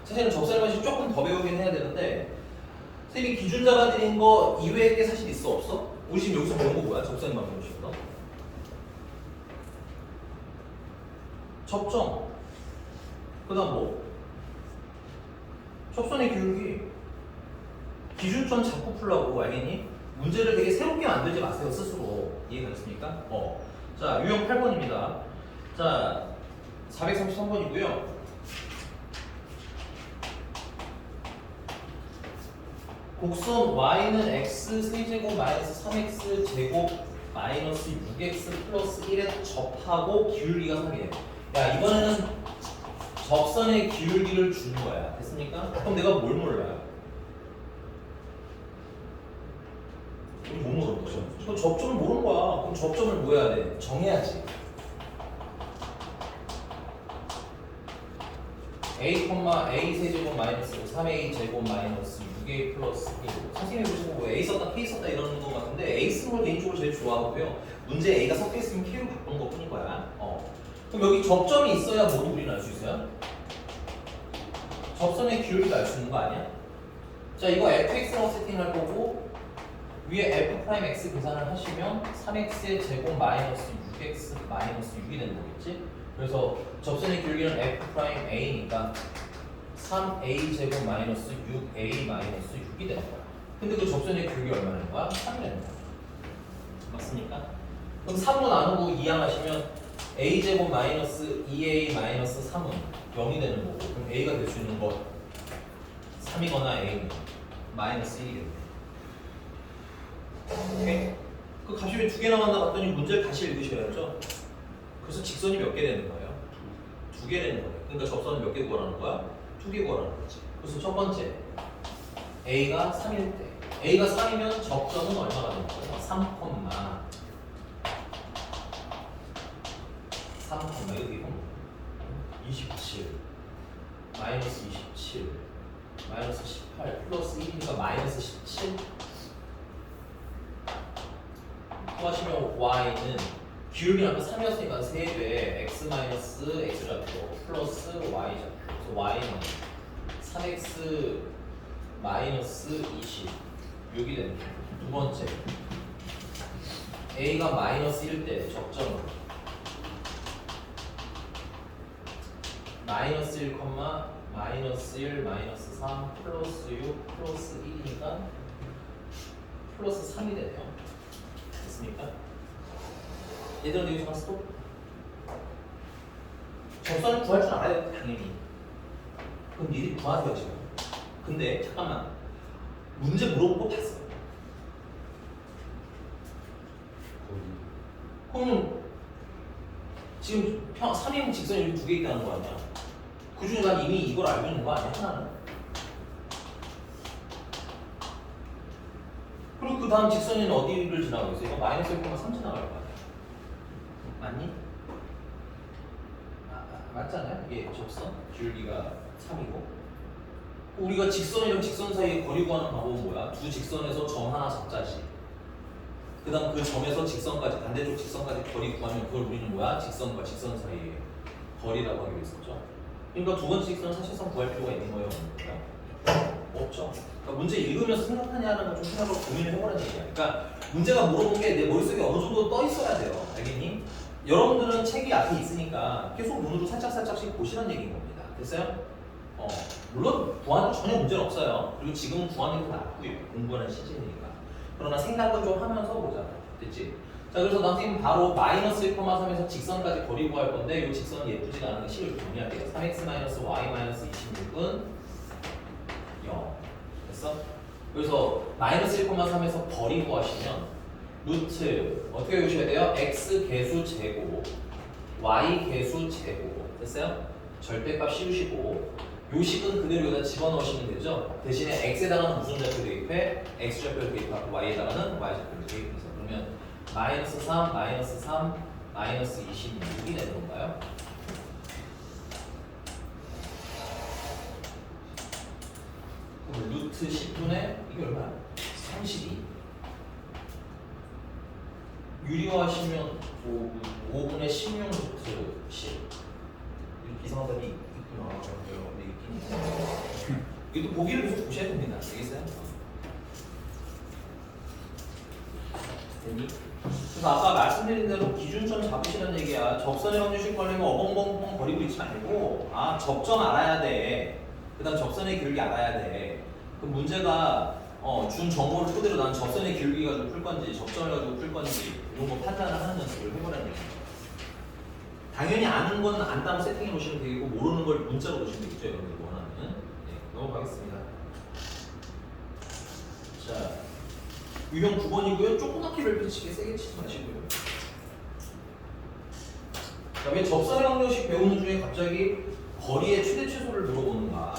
사실은 접선하면서 조금 더 배우긴 해야 되는데 선생님이 기준 잡아드린 거 이외의 게 사실 있어 없어? 우리 지금 여기서 배운 거 뭐야? 접선만 배우신 거? 접점. 그 다음 뭐? 접선의 기울기. 기준점 잡고 풀라고 알겠니? 문제를 되게 새롭게 만들지 마세요 스스로. 이해가셨습니까? 자 유형 8번입니다. 자 433번이고요. 곡선 y는 x 세제곱 마이너스 3x 제곱 마이너스 6x 플러스 1에 접하고 기울기가 3이에요. 야 이번에는 접선의 기울기를 주는 거야. 됐습니까? 그럼 내가 뭘 몰라요? 우리 뭐 모르는 거죠? 그럼 접점을 모르는 거야. 그럼 접점을 뭐 해야 돼? 정해야지. a, 세제곱 마이너스 3a 제곱 마이너스 6a 플러스 1. 선생님이 보시고 뭐 a 썼다 k 썼다 이러는 거 같은데 a 쓰는 걸 개인적으로 제일 좋아하고요. 문제 a가 섞여 있으면 k로 바꾼 것 뿐인 거야. 그럼 여기 접점이 있어야 뭐도 우리는 알 수 있어요? 접선의 기울기도 알 수 있는 거 아니야? 자 이거 fx라고 세팅할 거고 위에 f'x 계산을 하시면 3x의 제곱 마이너스 6x 마이너스 6이 되는 거겠지? 그래서 접선의 기울기는 f'a니까 3a 제곱 마이너스 6a 마이너스 6이 되는 거야. 근데 그 접선의 기울기 얼마나 되는 거야? 3이 되는 거야. 맞습니까? 그럼 3으로 나누고 이항하시면 a 제곱 마이너스 2a 마이너스 3은 0이 되는 거고 그럼 a가 될 수 있는 것 3이거나 a는 마이너스 1이겠네. 오케이? 그 값이 왜 두 개 나왔나 봤더니 문제를 다시 읽으셔야죠. 그래서 직선이 몇 개 되는 거예요? 두 개 되는 거예요. 그러니까 접선은 몇 개 구하라는 거야? 두 개 구하라는 거지. 그래서 첫 번째 a가 3일 때 a가 3이면 접점은 얼마가 되는 거예요? 3, 3, 이렇게 27 마이너스 27 마이너스 18 플러스 1이니까 마이너스 17 하시면 y는 기울기는 아까 3이었으니까 3배 x 마이너스 x 좌표 플러스 y 좌표. 그래서 y는 3x 마이너스 26이 되는 거예요. 두 번째 a가 마이너스 1 때 접점 마이너스 1, 마이너스 1, 마이너스 3 플러스 6 플러스 1이니까 플러스 3이 되네요. 됐습니까? 얘들은 여기서 한 스톱. 접선을 구할 줄 알아야 돼, 당연히. 그럼 니들이 구하세요, 지금. 근데, 잠깐만. 문제 물어본 거 봤어. 그러면, 지금 3인 직선이 이렇게 두 개 있다는 거 아니야? 그 중에 난 이미 이걸 알고 있는 거 아니야, 하나는? 그리고 그 다음 직선은 어디를 지나가고 있어? 이거 마이너스 1,3 지나갈 거 아니야? 맞니? 맞잖아요? 이게 접선, 기울기가 3이고 우리가 직선이랑 직선 사이에 거리 구하는 방법은 뭐야? 두 직선에서 점 하나 잡자지. 그 다음 그 점에서 직선까지, 반대쪽 직선까지 거리 구하면 그걸 우리는 뭐야? 직선과 직선 사이의 거리라고 하기로 했었죠. 그러니까 두 번째 직선은 사실상 구할 필요가 있는 거예요? 없죠. 그러니까 문제 읽으면서 생각하냐는 걸 좀 생각을 고민을 해보라는 얘기야. 그러니까 문제가 물어본 게 내 머릿속에 어느 정도 떠 있어야 돼요. 알겠니? 여러분들은 책이 앞에 있으니까 계속 눈으로 살짝씩 보시라는 얘기인 겁니다. 됐어요? 물론 구하는 전혀 문제는 없어요. 그리고 지금은 구하는 게 더 낫고요. 공부하는 시즌이니까. 그러나 생각은 좀 하면서 보자. 됐지? 자, 그래서 선생님 바로 마이너스 1,3에서 직선까지 거리 구할 건데 이 직선은 예쁘지가 않은 식을 정리할게요. 3x-y-26은 0. 됐어? 그래서 마이너스 1,3에서 거리 구하시면 루트 어떻게 외우셔야 돼요? x 개수 제곱 y 개수 제곱. 됐어요? 절대값 씌우시고 요 식은 그대로 여기다 집어넣으시면 되죠? 대신에 x에다가는 무슨 좌표 대입해? x 좌표를 대입하고 y에다가는 y 좌표를 대입해서 그러면 마이너스 3, 마이너스 3, 마이너스 26이 되는 건가요? 그럼 루트 10분의 이게 얼마야? 32 유리화하시면 5분의 16 루트 10 이렇게 이상한 답이 있구나. 근데 있긴 있어요. 이것도 보기를 계속 보셔야 됩니다. 알겠어요? 됐니? 그래서 아까 말씀드린 대로 기준점 잡으시는 얘기야. 접선의 확률식 걸리면 어벙벙벙 거리고 있지 말고 접점 알아야 돼. 그 다음 접선의 기울기 알아야 돼. 그 문제가 준 정보를 토대로 난 접선의 기울기 가지고 풀 건지 접점을 가지고 풀 건지 이런 거 판단을 하는 연습을 해보라는 얘기야. 당연히 아는 건 안다고 세팅해 놓으시면 되겠고 모르는 걸 문자로 넣으시면 되겠죠. 여러분들 원하는. 네, 넘어가겠습니다. 자, 유형 9번이고요. 조그맣게 별표 치게 세게 치지 마시고요. 자, 왜 접선의 확률식 배우는 중에 갑자기 거리의 최대 최소를 물어보는가?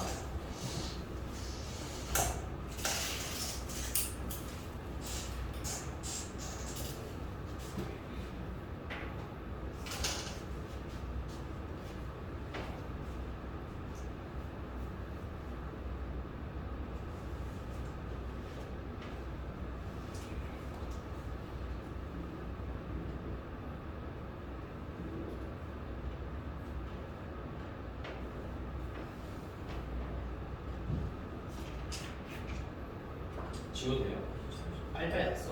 지워도 돼요. 빨리빨리 안 써.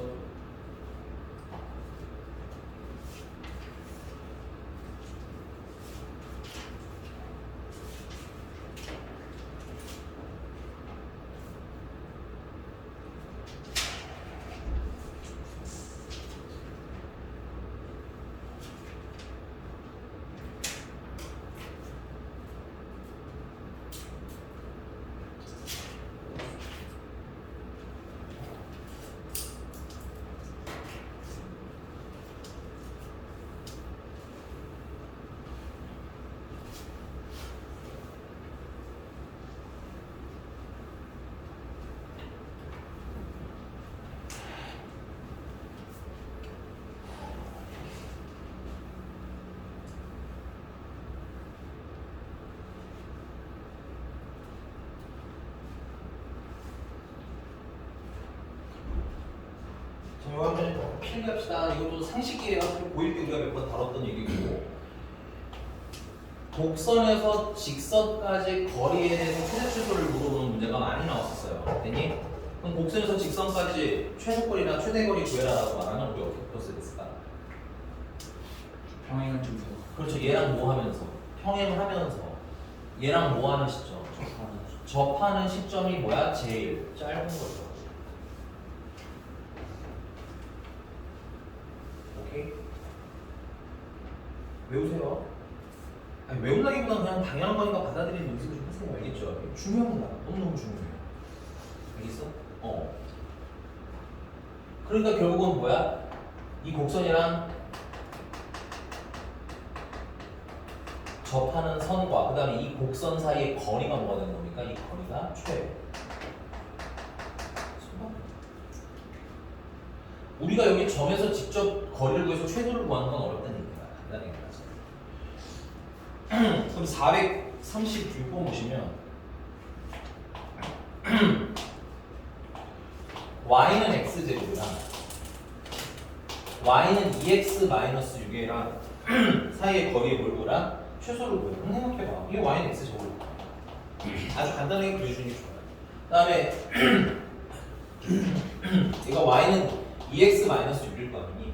자, 이거 한번 필기합시다. 이것도 상식이에요. 고1 때 우리가 몇 번 다뤘던 얘기고 곡선에서 직선까지 거리에 대해서 최대 최소를 물어보는 문제가 많이 나왔었어요. 됐니? 그럼 곡선에서 직선까지 최소거리나 최대거리 구해라라고 말하면 우리 어떻게 풀었어야 됐을까? 평행한 점수. 그렇죠. 얘랑 뭐 하면서? 평행을 하면서 얘랑 뭐 하는 시점? 접하는 시점이 뭐야? 제일 짧은 거죠. 오케이? 외우세요. 아니, 외운다기보다는 그냥 당연한 거니까 받아들이는 연습을 좀 하세요. 알겠죠? 중요한 거야. 너무너무 중요해요. 알겠어? 그러니까 결국은 뭐야? 이 곡선이랑 접하는 선과 그 다음에 이 곡선 사이의 거리가 뭐가 되는 겁니까? 이 거리가 최. 우리가 여기 점에서 직접 거리를 구해서 최소를 구하는 건 어렵다는 얘기야. 간단하게 말해서. 그럼 436번 보시면 y는 x제곱이랑 y는 2x-6이랑 사이의 거리의 몰고랑 최소를 구해요. 그럼 생각해봐. 이게 y는 x제곱일 거야. 아주 간단하게 그려주는 게 좋아요. 그 다음에 얘가 y는 2x-6일 거 아니니?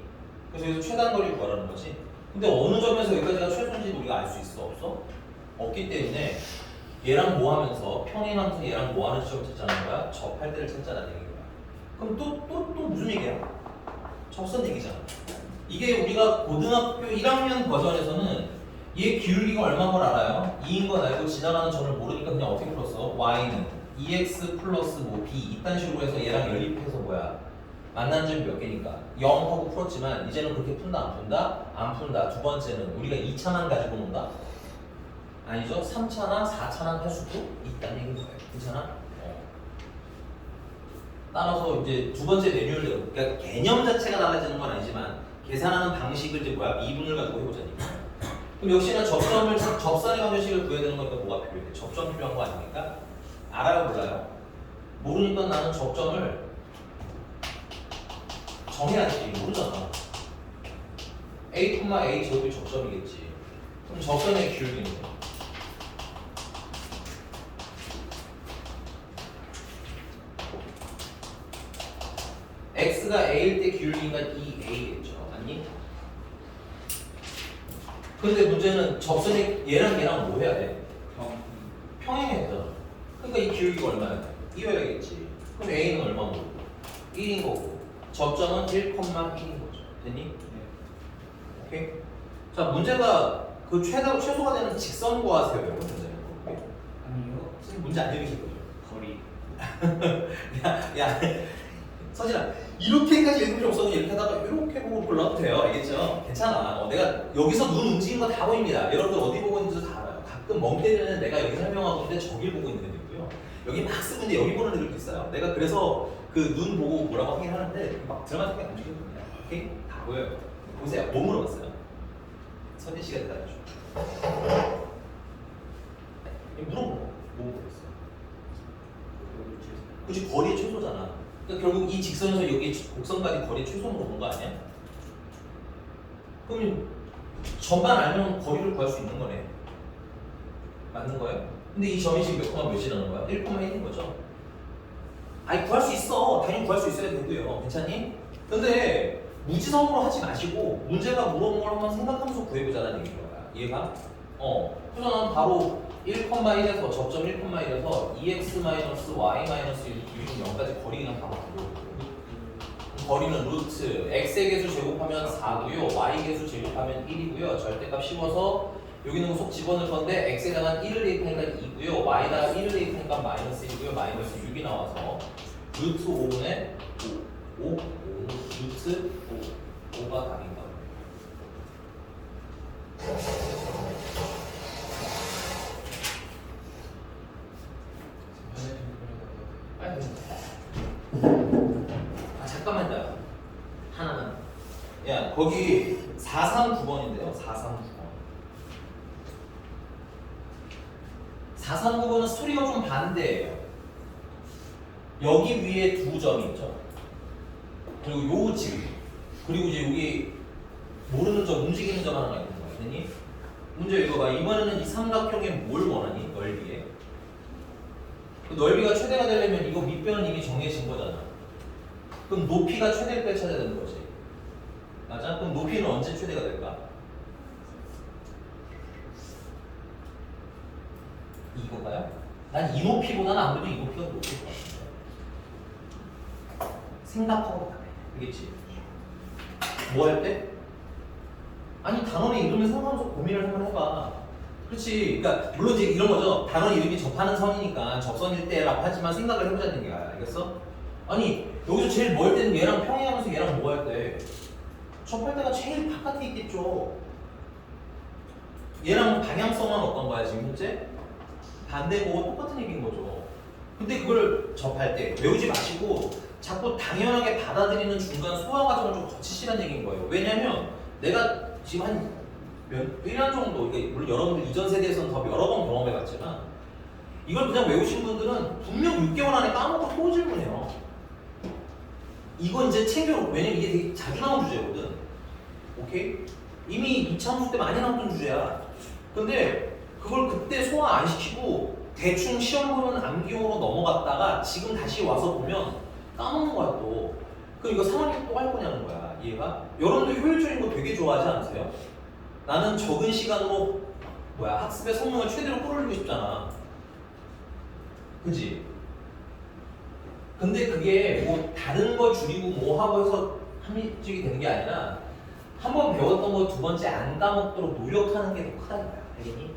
그래서 여기서 최단 거리 구하라는 거지. 근데 어느 점에서 여기까지가 최소인지 우리가 알 수 있어? 없어? 없기 때문에 얘랑 뭐 하면서 평행하면서 얘랑 뭐 하는 시점 찾자는 거야? 접할 때를 찾자는 얘기야. 그럼 또 무슨 얘기야? 접선 얘기잖아. 이게 우리가 고등학교 1학년 버전에서는 얘 기울기가 얼마인 걸 알아요? 2인 건 알고 지나가는 점을 모르니까 그냥 어떻게 풀었어? y는 2x 플러스 뭐 b 이딴 식으로 해서 얘랑 연립해서 뭐야? 만난 점이 몇 개니까 0 하고 풀었지만 이제는 그렇게 푼다 안 푼다? 안 푼다. 두 번째는 우리가 2차만 가지고 논다? 아니죠. 3차나 4차나 할 수도 있다는 얘기인 거예요. 괜찮아? 따라서 이제 두 번째 매뉴얼대로 그러니까 개념 자체가 달라지는 건 아니지만 계산하는 방식을 이제 뭐야? 미분을 가지고 해보자니까. 그럼 역시나 접선의 방정식을 구해야 되는 거니까 뭐가 필요해? 접점 필요한 거 아닙니까? 알아요 몰라요? 모르니까 나는 접점을 정해야지. 모르잖아. A, A 제곱이 접점이겠지. 그럼 접선의 기울기는 x가 a일 때 기울기가 2a겠죠. 아니? 근데 문제는 접선이 얘랑 뭐 해야 돼? 평행해야 되잖아. 그러니까 이 기울기가 얼마야? 2여야겠지. 그럼 a는 얼마고? 1인 거고 접점은 1,1인 거죠. 됐니? 오케이? 자 문제가 그 최소가 되는 직선 구하세요. 문제는. 아니요. 선생님 문제 안 읽으실 거죠? 거리. 야 서진아 이렇게까지 읽을 필요 없어도 이렇게 하다가 이렇게 보고 골라도 돼요. 알겠죠? 괜찮아. 내가 여기서 눈 움직이는 거 다 보입니다. 여러분들 어디 보고 있는지도 다 알아요. 가끔 멍 때리는 내가 여기 설명하고 있는데 저길 보고 있는 애도 있고요. 여기 막 쓰고 있는데 여기 보는 애들도 있어요. 내가 그래서 그 눈 보고 뭐라고 하긴 하는데 막 드라마틱하게 안 죽여줍니다. 오케이? 다 보여요. 보세요. 뭐 물어봤어요? 서진 씨가 대답해줘. 뭐 물어봤어요? 그치 거리의 최소잖아. 그러니까 결국 이 직선에서 여기 곡선까지 거리의 최소 물어본 거 아니야? 그럼 점만 알면 거리를 구할 수 있는 거네. 맞는 거예요? 근데 이 점이 지금 몇 콤마 몇이라는 거야? 1,1인 거죠? 아니 구할 수 있어. 당연히 구할 수 있어야 되고요. 괜찮니? 근데 무지성으로 하지 마시고 문제가 물어본 걸 한번 생각하면서 구해보자는 얘기인 거야. 이해가? 그래서 난 바로 1,1에서 접점 1,1에서 2x-y-1 0까지 거리 그냥 바로 들어오고 거리는 루트 x의 개수 제곱하면 4고요 y 개수 제곱하면 1이고요 절대값 씌워서 여기 있는 거 속 집어넣을 건데 x에다가 1을 대입하니까 2고요 y에다가 1을 대입하니까 마이너스 1이고요 마이너스 6이 나와서 루트 5분의 5 루트 5가 답인가? 빨리 잠깐만요. 하나는 야 거기 439번인데요. 439번. 439번은 스토리가 좀 반대예요. 여기 위에 두 점이 있죠. 그리고 요 집 그리고 이제 여기 모르는 점 움직이는 점 하나가 있는 거야. 됐니? 문제 읽어봐. 이번에는 이 삼각형의 뭘 원하니? 넓이에. 그 넓이가 최대가 되려면 이거 밑변은 이미 정해진 거잖아. 그럼 높이가 최대일 때 찾아야 되는 거지. 맞아? 그럼 높이는 언제 최대가 될까? 이거가요? 난 이 높이보다는 아무래도 이 높이가 더 높을 것 같은데. 생각하고 답해. 알겠지? 뭐 할 때? 아니 단원의 이름을 생각하면서 고민을 한번 해봐. 그렇지. 그러니까 물론 이제 이런 거죠. 단원 이름이 접하는 선이니까 접선일 때라고 하지만 생각을 해보자는 게 알겠어? 아니 여기서 제일 멀 때는 얘랑 평행하면서 얘랑 뭐 할 때? 접할 때가 제일 바깥에 있겠죠. 얘랑 방향성은 어떤 거야 지금 현재? 반대고 똑같은 얘기인 거죠. 근데 그걸 접할 때 외우지 마시고 자꾸 당연하게 받아들이는 중간 소화 과정을 좀 거치시라는 얘기인 거예요. 왜냐면 내가 지금 한 1년 정도, 물론 여러분들 이전 세대에서는 더 여러 번 경험해봤지만 이걸 그냥 외우신 분들은 분명 6개월 안에 까먹고 또 질문해요. 이거 이제 챙겨, 왜냐면 이게 되게 자주 나온 주제거든. 오케이? 이미 이차함수 때 많이 나왔던 주제야. 근데 그걸 그때 소화 안 시키고 대충 시험 보는 암기용으로 넘어갔다가 지금 다시 와서 보면 까먹는 거야 또. 그럼 이거 3학기 또 할 거냐는 거야. 이해가? 여러분들 효율적인 거 되게 좋아하지 않으세요? 나는 적은 시간으로 학습의 성능을 최대로 끌어올리고 싶잖아. 그지? 근데 그게 뭐 다른 걸 줄이고 뭐 하고 해서 합리적이 되는 게 아니라 한 번 배웠던 거 두 번째 안 까먹도록 노력하는 게 더 크다는 거야. 알겠니?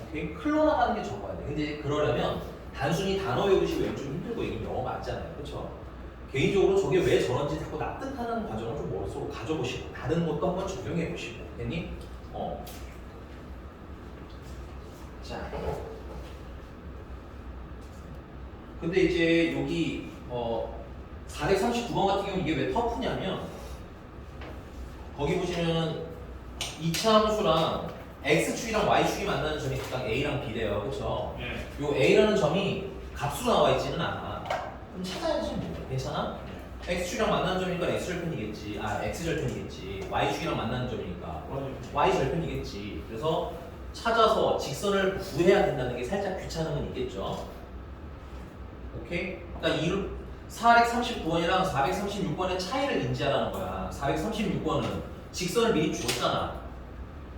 오케이? 흘러나가는 게 적어야 돼. 근데 그러려면 단순히 단어 외우듯이 외우면 좀 힘들고 이게 영어 맞잖아요. 그렇죠? 개인적으로 저게 왜 저런지 자꾸 납득하는 과정을 좀 머릿속으로 가져보시고 다른 것도 한번 적용해 보시고 됐니? 자 근데 이제 여기 439번 같은 경우는 이게 왜 터프냐면 거기 보시면 이차 함수랑 x축이랑 y축이 만나는 점이 각각 a랑 b래요. 그렇죠? 네. 요 a라는 점이 값으로 나와 있지는 않아. 그럼 찾아야지 뭐. 괜찮아? x축이랑 만나는 점이니까 x절편이겠지. x절편이겠지. y축이랑 만나는 점이니까 y절편이겠지. 그래서 찾아서 직선을 구해야 된다는 게 살짝 귀찮음은 있겠죠. 오케이? 그러니까 439번이랑 436번의 차이를 인지하라는 거야. 436번은 직선을 미리 줬잖아.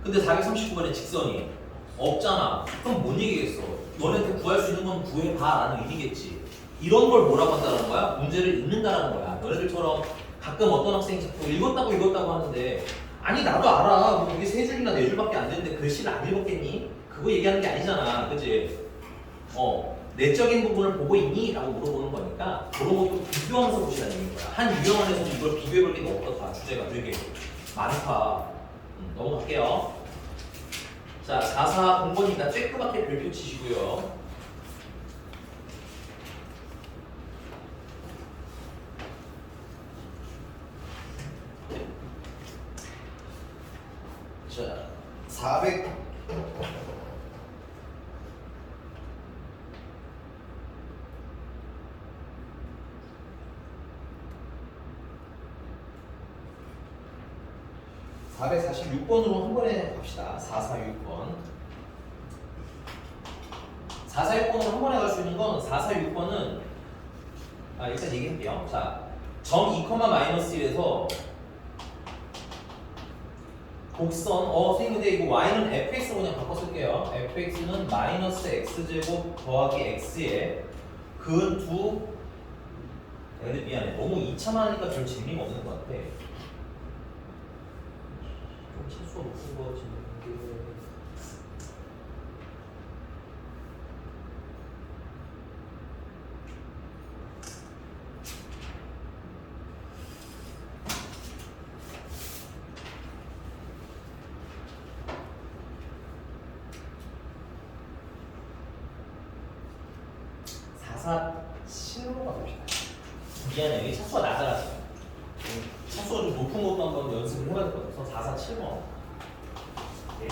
근데 439번에 직선이 없잖아. 그럼 뭔 얘기겠어? 너네한테 구할 수 있는 건 구해봐라는 의미겠지. 이런 걸 뭐라고 한다는 거야? 문제를 읽는다라는 거야. 너네들처럼 가끔 어떤 학생이 자꾸 읽었다고 하는데 아니 나도 알아. 이게 세 줄이나 네 줄밖에 안 되는데 글씨를 안 읽었겠니? 그거 얘기하는 게 아니잖아. 그치? 내적인 부분을 보고 있니? 라고 물어보는 거니까 그런 것도 비교하면서 보시라는 얘기인 거야. 한 유형 안에서 이걸 비교해볼 게 너무 어떻다. 주제가 되게 많다. 넘어갈게요. 자, 44공번이니까 쬐끄맣게 별표 치시고요. 자, 446번으로 한 번에 갑시다. 446번. 446번으로 한 번에 갈 수 있는 건 446번은 일단 얘기할게요. 자, 점 2, 마이너스 1에서 곡선, 선생님 근데 이거 y는 fx로 그냥 바꿔 쓸게요. fx는 마이너스 x제곱 더하기 x에 근두 근데 미안해. 너무 2차만 하니까 별 재미가 없는 것 같아. 좀 차수가 높은 거 지금 게4, 7로 가봅시다. 미안해, 여기 차수가 낮아라 지금. 차수가 좀 높은 것도 한번 연습을 해봐야 될 것 같아서 4, 7번. 네.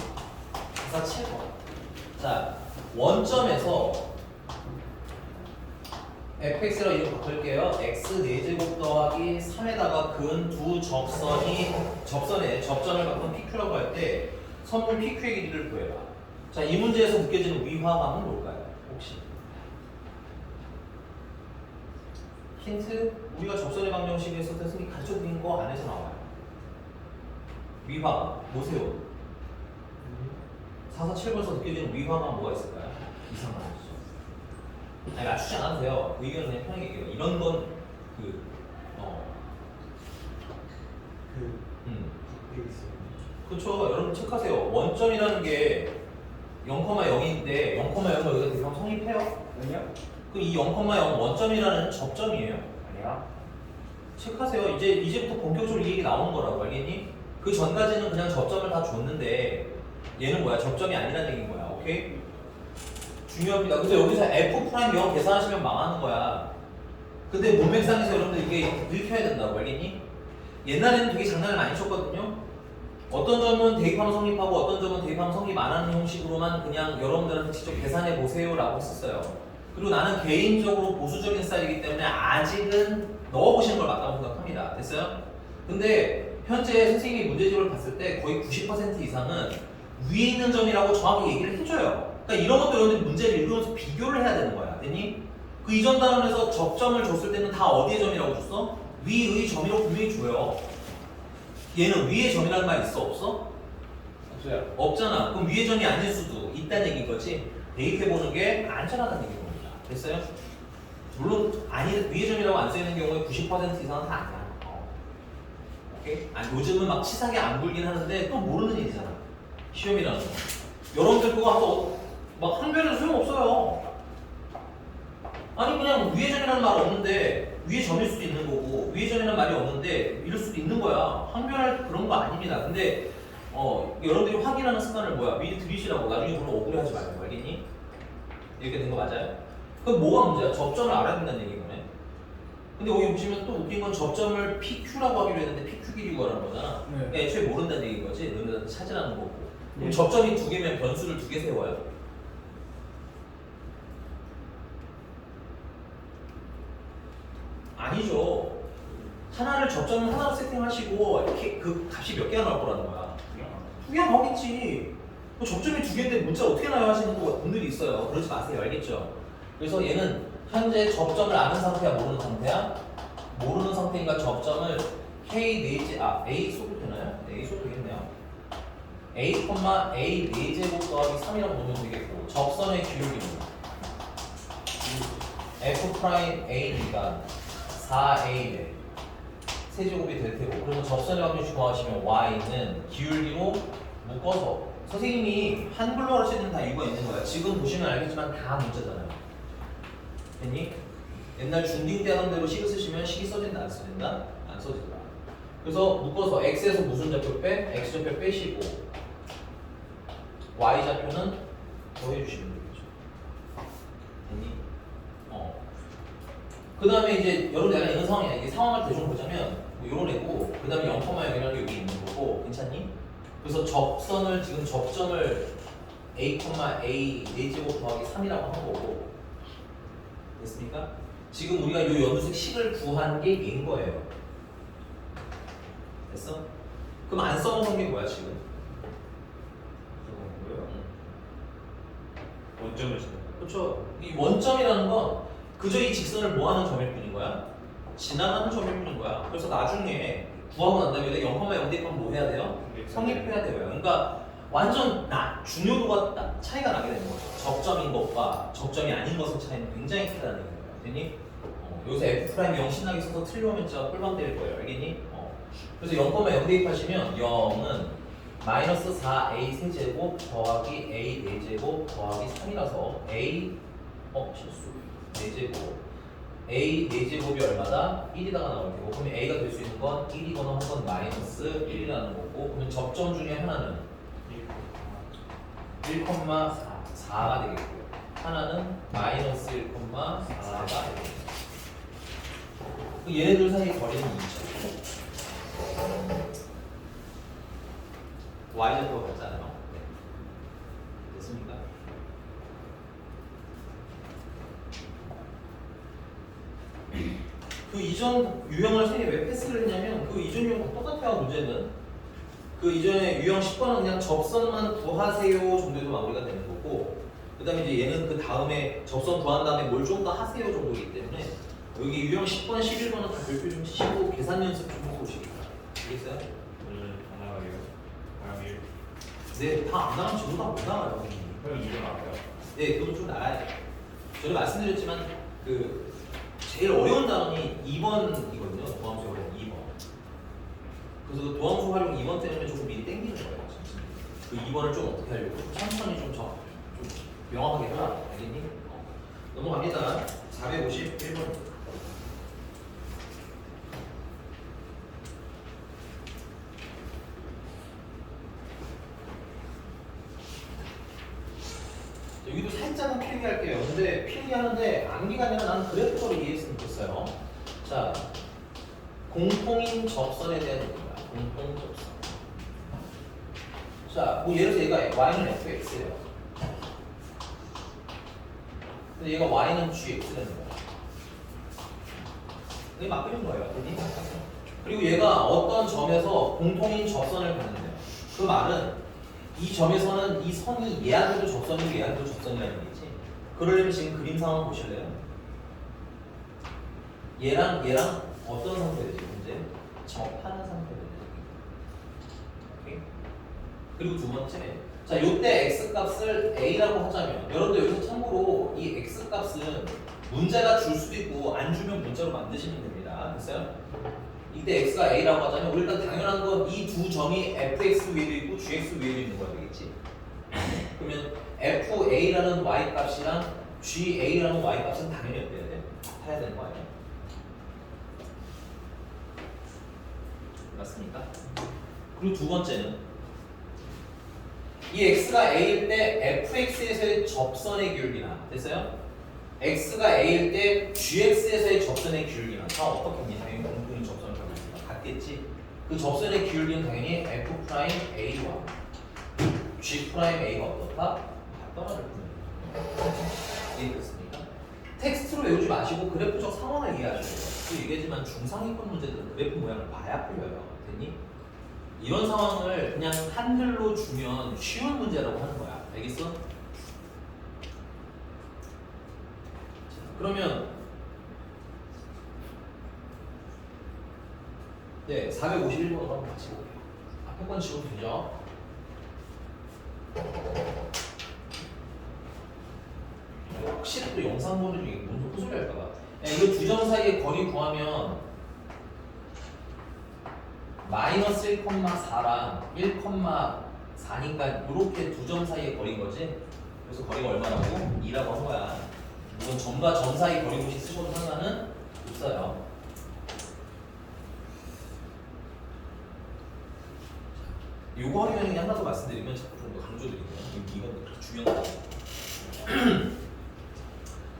4, 7번. 자, 원점에서 fx로 이렇게 바꿀게요. x 4제곱 더하기 3에다가 근 두 접선에 접점을 바꾼 PQ라고 할 때 선분 PQ의 길이를 구해라. 자, 이 문제에서 느껴지는 위화감은 뭘까요? 혹시? 힌트, 우리가 접선의 방정식에서 선생님이 가르쳐드린 거 안에서 나와요. 위화감, 보세요. 4, 7번에서 느껴지는 위화감 뭐가 있을까요? 이상한 거죠. 아니, 맞추지 않아도 돼요. 의견은 그냥 편하게 얘기해요. 이런 건 여기 있어요. 그렇죠. 여러분 체크하세요. 원점이라는 게 0,0인데 0,0을 여기다 대입하면 성립해요? 아니요? 그럼 이 0,0 원점이라는 접점이에요. 아니야? 체크하세요. 이제부터 본격적으로 이 얘기 나오는 거라고 알겠니? 그 전까지는 그냥 접점을 다 줬는데 얘는 뭐야? 접점이 아니라는 얘기인 거야. 오케이? 중요합니다. 그래서 여기서 F'0 계산하시면 망하는 거야. 근데 문맥상에서 여러분들 이게 읽혀야 된다고 알겠니? 옛날에는 되게 장난을 많이 쳤거든요. 어떤 점은 대입하면 성립하고 어떤 점은 대입하면 성립 안 하는 형식으로만 그냥 여러분들한테 직접 계산해 보세요 라고 했었어요. 그리고 나는 개인적으로 보수적인 스타일이기 때문에 아직은 넣어보시는 걸 맞다고 생각합니다. 됐어요? 근데 현재 선생님이 문제집을 봤을 때 거의 90% 이상은 위에 있는 점이라고 정확히 얘기를 해줘요. 그러니까 이런 것도 여러분들이 문제를 읽으면서 비교를 해야 되는 거야. 됐니? 그 이전 단원에서 접점을 줬을 때는 다 어디의 점이라고 줬어? 위의 점이라고 분명히 줘요. 얘는 위의 점이라는 말 있어? 없어? 없어요. 없잖아. 그럼 위의 점이 아닐 수도 있다는 얘기인 거지. 대입해보는 게 안전하다는 얘기인 겁니다. 됐어요? 물론 아니 위의 점이라고 안 써있는 경우에 90% 이상은 다 아니야. 오케이? 아니 요즘은 막 치사하게 안 불긴 하는데 또 모르는 일이잖아. 시험이라는 거. 여러분들 그거 하고 막 항변해도 소용없어요. 아니 그냥 위의 점이라는 말 없는데 위의 점일 수도 있는 거고 위의 점이라는 말이 없는데 이럴 수도 있는 거야. 항변할 그런 거 아닙니다. 근데 여러분들이 확인하는 습관을 뭐야? 미리 들이시라고. 나중에 별로 억울해하지 말고. 알겠니? 이렇게 된 거 맞아요? 그럼 뭐가 문제야? 접점을 알아야 된다는 얘기거네. 근데 여기 보시면 또 웃긴 건 접점을 PQ라고 하기로 했는데 PQ 길이 구하라는 거잖아. 네. 애초에 모른다는 얘기인 거지. 너네들 찾으라는 거고. 그럼 네. 접점이 두 개면 변수를 두 개 세워요? 아니죠. 하나를 접점을 하나로 세팅하시고 이렇게 그 값이 몇 개가 나올 거라는 거야. 두 개가 나오겠지. 뭐 접점이 두 개인데 문자 어떻게 나요 하시는 분들이 있어요. 그러지 마세요. 알겠죠? 그래서 얘는 현재 접점을 아는 상태야, 모르는 상태야? 모르는 상태니까 접점을 K 4제, A 소도 되나요? A 소도 되겠네요. A, A 4제곱 더하기 3이라고 보면 되겠고, 접선의 기울기는 F'A니까 4A네. 세제곱이 될 테고, 그래서 접선의 확률 구하시면 Y는 기울기로 묶어서 선생님이 한글로 가르치는 다 이유가 있는 거야. 지금 보시면 알겠지만 다 문자잖아요. 됐니? 옛날 중딩 때 하던 대로 식을 쓰시면 식이 써진다 안 써진다? 안 써진다. 그래서 묶어서 x에서 무슨 좌표 빼? x 좌표 빼시고 y 좌표는 더해주시면 되겠죠. 됐니? 그 다음에 이제 여러분 내가 이런 상황이야. 이게 상황을 대충 보자면 뭐 이런 애고 그 다음에 0,0이라는 게 여기 있는 거고 괜찮니? 그래서 접선을 지금 접점을 a, a 4제곱 더하기 3이라고 한 거고 됐습니까? 지금 우리가 이 연두색 식을 구한 게 얘인 거예요. 됐어? 그럼 안 써놓은 게 뭐야 지금? 원점을 쓰는 그렇죠. 이 원점이라는 건 그저 이 직선을 뭐하는 점일 뿐인 거야? 지나가는 점일 뿐인 거야. 그래서 나중에 구하고 난 다음에 0,0 대입하면 뭐 해야 돼요? 성립해야 돼요. 그러니까 완전 중요도가 차이가 나게 되는 거죠. 접점인 것과 접점이 아닌 것의 차이는 굉장히 크다는 거예요. 알겠니? 여기서 F' 0 신나게 써서 틀리면 진짜 꿀밤 때릴 거예요. 알겠니? 그래서 0,0 대입하시면 0은 마이너스 4a 세제곱 더하기 a 4제곱 더하기 3이라서 a 실수 4제곱 a 4제곱이 얼마다? 1이다가 나올 테고 그러면 a가 될 수 있는 건 1이거나 혹은 마이너스 1이라는 거고 그러면 접점 중에 하나는 1,4가 되겠고요. 하나는 마이너스 1,4가 되겠고요. 얘네들 사이 거리는 2죠. y좌표가 같잖아요. 네. 됐습니까? 그 이전 유형을 선생님이 왜 패스를 했냐면 그 이전 유형과 똑같아요. 문제는 그 이전에 유형 10번은 그냥 접선만 구하세요 정도에서 마무리가 되는 거고 그 다음에 이제 얘는 그 다음에 접선 구한 다음에 뭘 좀 더 하세요 정도이기 때문에 여기 유형 10번, 11번은 다 별표 좀 치시고 계산 연습 좀 하고 오시겠다. 알겠어요? 오늘 안 나가요. 바람이 네, 다 안 나가면 지금 다못 나가요. 형 이거 나가요. 네, 그건 좀 나가야 돼요. 저는 말씀드렸지만 그 제일 어려운 단원이 2번이거든요. 도함수 활용 2번. 그래서 그 도함수 활용 2번 때문에 조금 미리 땡기는 거예요. 진짜. 그 2번을 좀 어떻게 하려고 천천히 좀 명확하게 해라. 알겠니? 넘어갑니다. 451번. 여기도 살짝은 필기할게요. 근데 필기하는데 암기가 아니라 나는 그래프로 이해했으면 좋겠어요. 자, 공통인 접선에 대한 얘기입니다. 공통 접선. 자, 뭐 예를 들어서 얘가 y는 fx예요. 근데 얘가 y는 gx라는 거야. 이게 막 그린 거예요. 그리고 얘가 어떤 점에서 공통인 접선을 갖는데요. 그 말은 이 점에서는 이 선이 얘한테도 접선이고 얘한테도 접선이라는 얘기지. 그러려면 지금 그림 상황 보실래요? 얘랑 어떤 상태되지? 문제? 접하는 상태되지. 오케이? 그리고 두 번째, 자 자, 요때 x 값을 a라고 하자면 여러분들 여기서 참고로 이 x 값은 문제가 줄 수도 있고 안 주면 문자로 만드시면 됩니다. 됐어요? 이때 x가 a라고 하자면 우리 일단 당연한 건 이 두 점이 fx 위에도 있고 gx 위에도 있는 거야 되겠지. 그러면 fa라는 y 값이랑 ga라는 y 값은 당연히 어때야 돼? 같아야 되는 거 아니야? 맞습니까? 그리고 두 번째는 이 x가 a일 때 fx에서의 접선의 기울기나 됐어요? x가 a일 때 gx에서의 접선의 기울기나 다 어떻겠니? 당연히 공통인 접선을 갖고 있으니까 같겠지? 그 접선의 기울기는 당연히 f'a와 g'a가 어떻다? 같더라를 뿐이에요. 이해됐습니까? 텍스트로 외우지 마시고 그래프적 상황을 이해하셔야 돼요. 그 얘기하지만 중상위권 문제들은 그래프 모양을 봐야 풀려요. 됐니? 이런 상황을 그냥 한글로 주면 쉬운 문제라고 하는 거야. 알겠어? 자, 그러면 네, 451번으로 한번 같이 볼게요. 앞에 건 지워도 되죠? 혹시 또 영상 보는 중에 뭔 소리 할까봐. 네, 이거 두 점 사이의 거리 구하면 마이너스 1,4랑 1,4니까 이렇게 두 점 사이의 거리인 거지. 그래서 거리가 얼마라고? 2라고 한 거야. 물론 점과 점 사이 거리 공식 쓰고도 상관은 없어요. 요거 하기 전에 그냥 하나 더 말씀드리면 자꾸 좀 더 강조드릴게요. 이건 그렇게 중요한 거죠.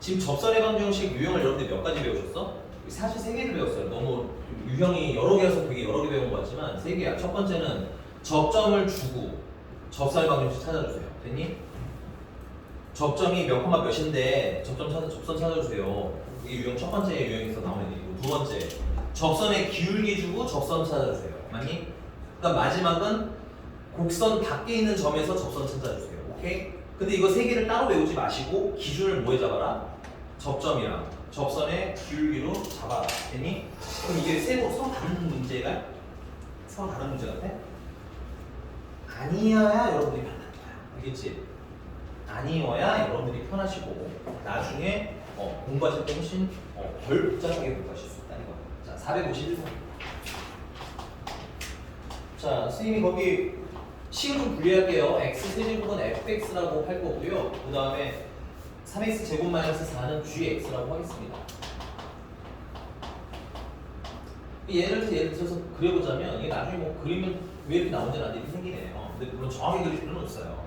지금 접선의 방정식 유형을 여러분들 몇 가지 배우셨어? 사실 3개를 배웠어요. 너무 유형이 여러 개라서 되게 여러 개 배운 것 같지만 3개야. 첫 번째는 접점을 주고 접선의 방정식 찾아주세요. 됐니? 접점이 몇 콤마 몇인데 접선 찾아주세요. 이게 유형 첫 번째 유형에서 나오는 얘기고 두 번째 접선의 기울기 주고 접선 찾아주세요. 맞니? 그다음 마지막은 곡선 밖에 있는 점에서 접선 찾아주세요. 오케이? 근데 이거 3개를 따로 외우지 마시고 기준을 뭐에 잡아라? 접점이랑 접선의 기울기로 잡아라. 됐니? 그럼 이게 서로 다른 문제가? 서로 다른 문제 같아? 아니어야 여러분들이 편한 거야. 알겠지? 아니어야 여러분들이 편하시고 나중에 공부하실 때 훨씬 덜 복잡하게 공부하실 수 있다는 거. 자, 451번. 자, 선생님이 거기 식을 좀 분리할게요. x 세제곱은 fx라고 할 거고요. 그 다음에 3x 제곱 마이너스 4는 gx라고 하겠습니다. 예를 들어서 그려보자면 이게 나중에 뭐 그리면 왜 이렇게 나오는지 이렇게 생기네요. 근데 물론 정확히 그릴 필요는 없어요.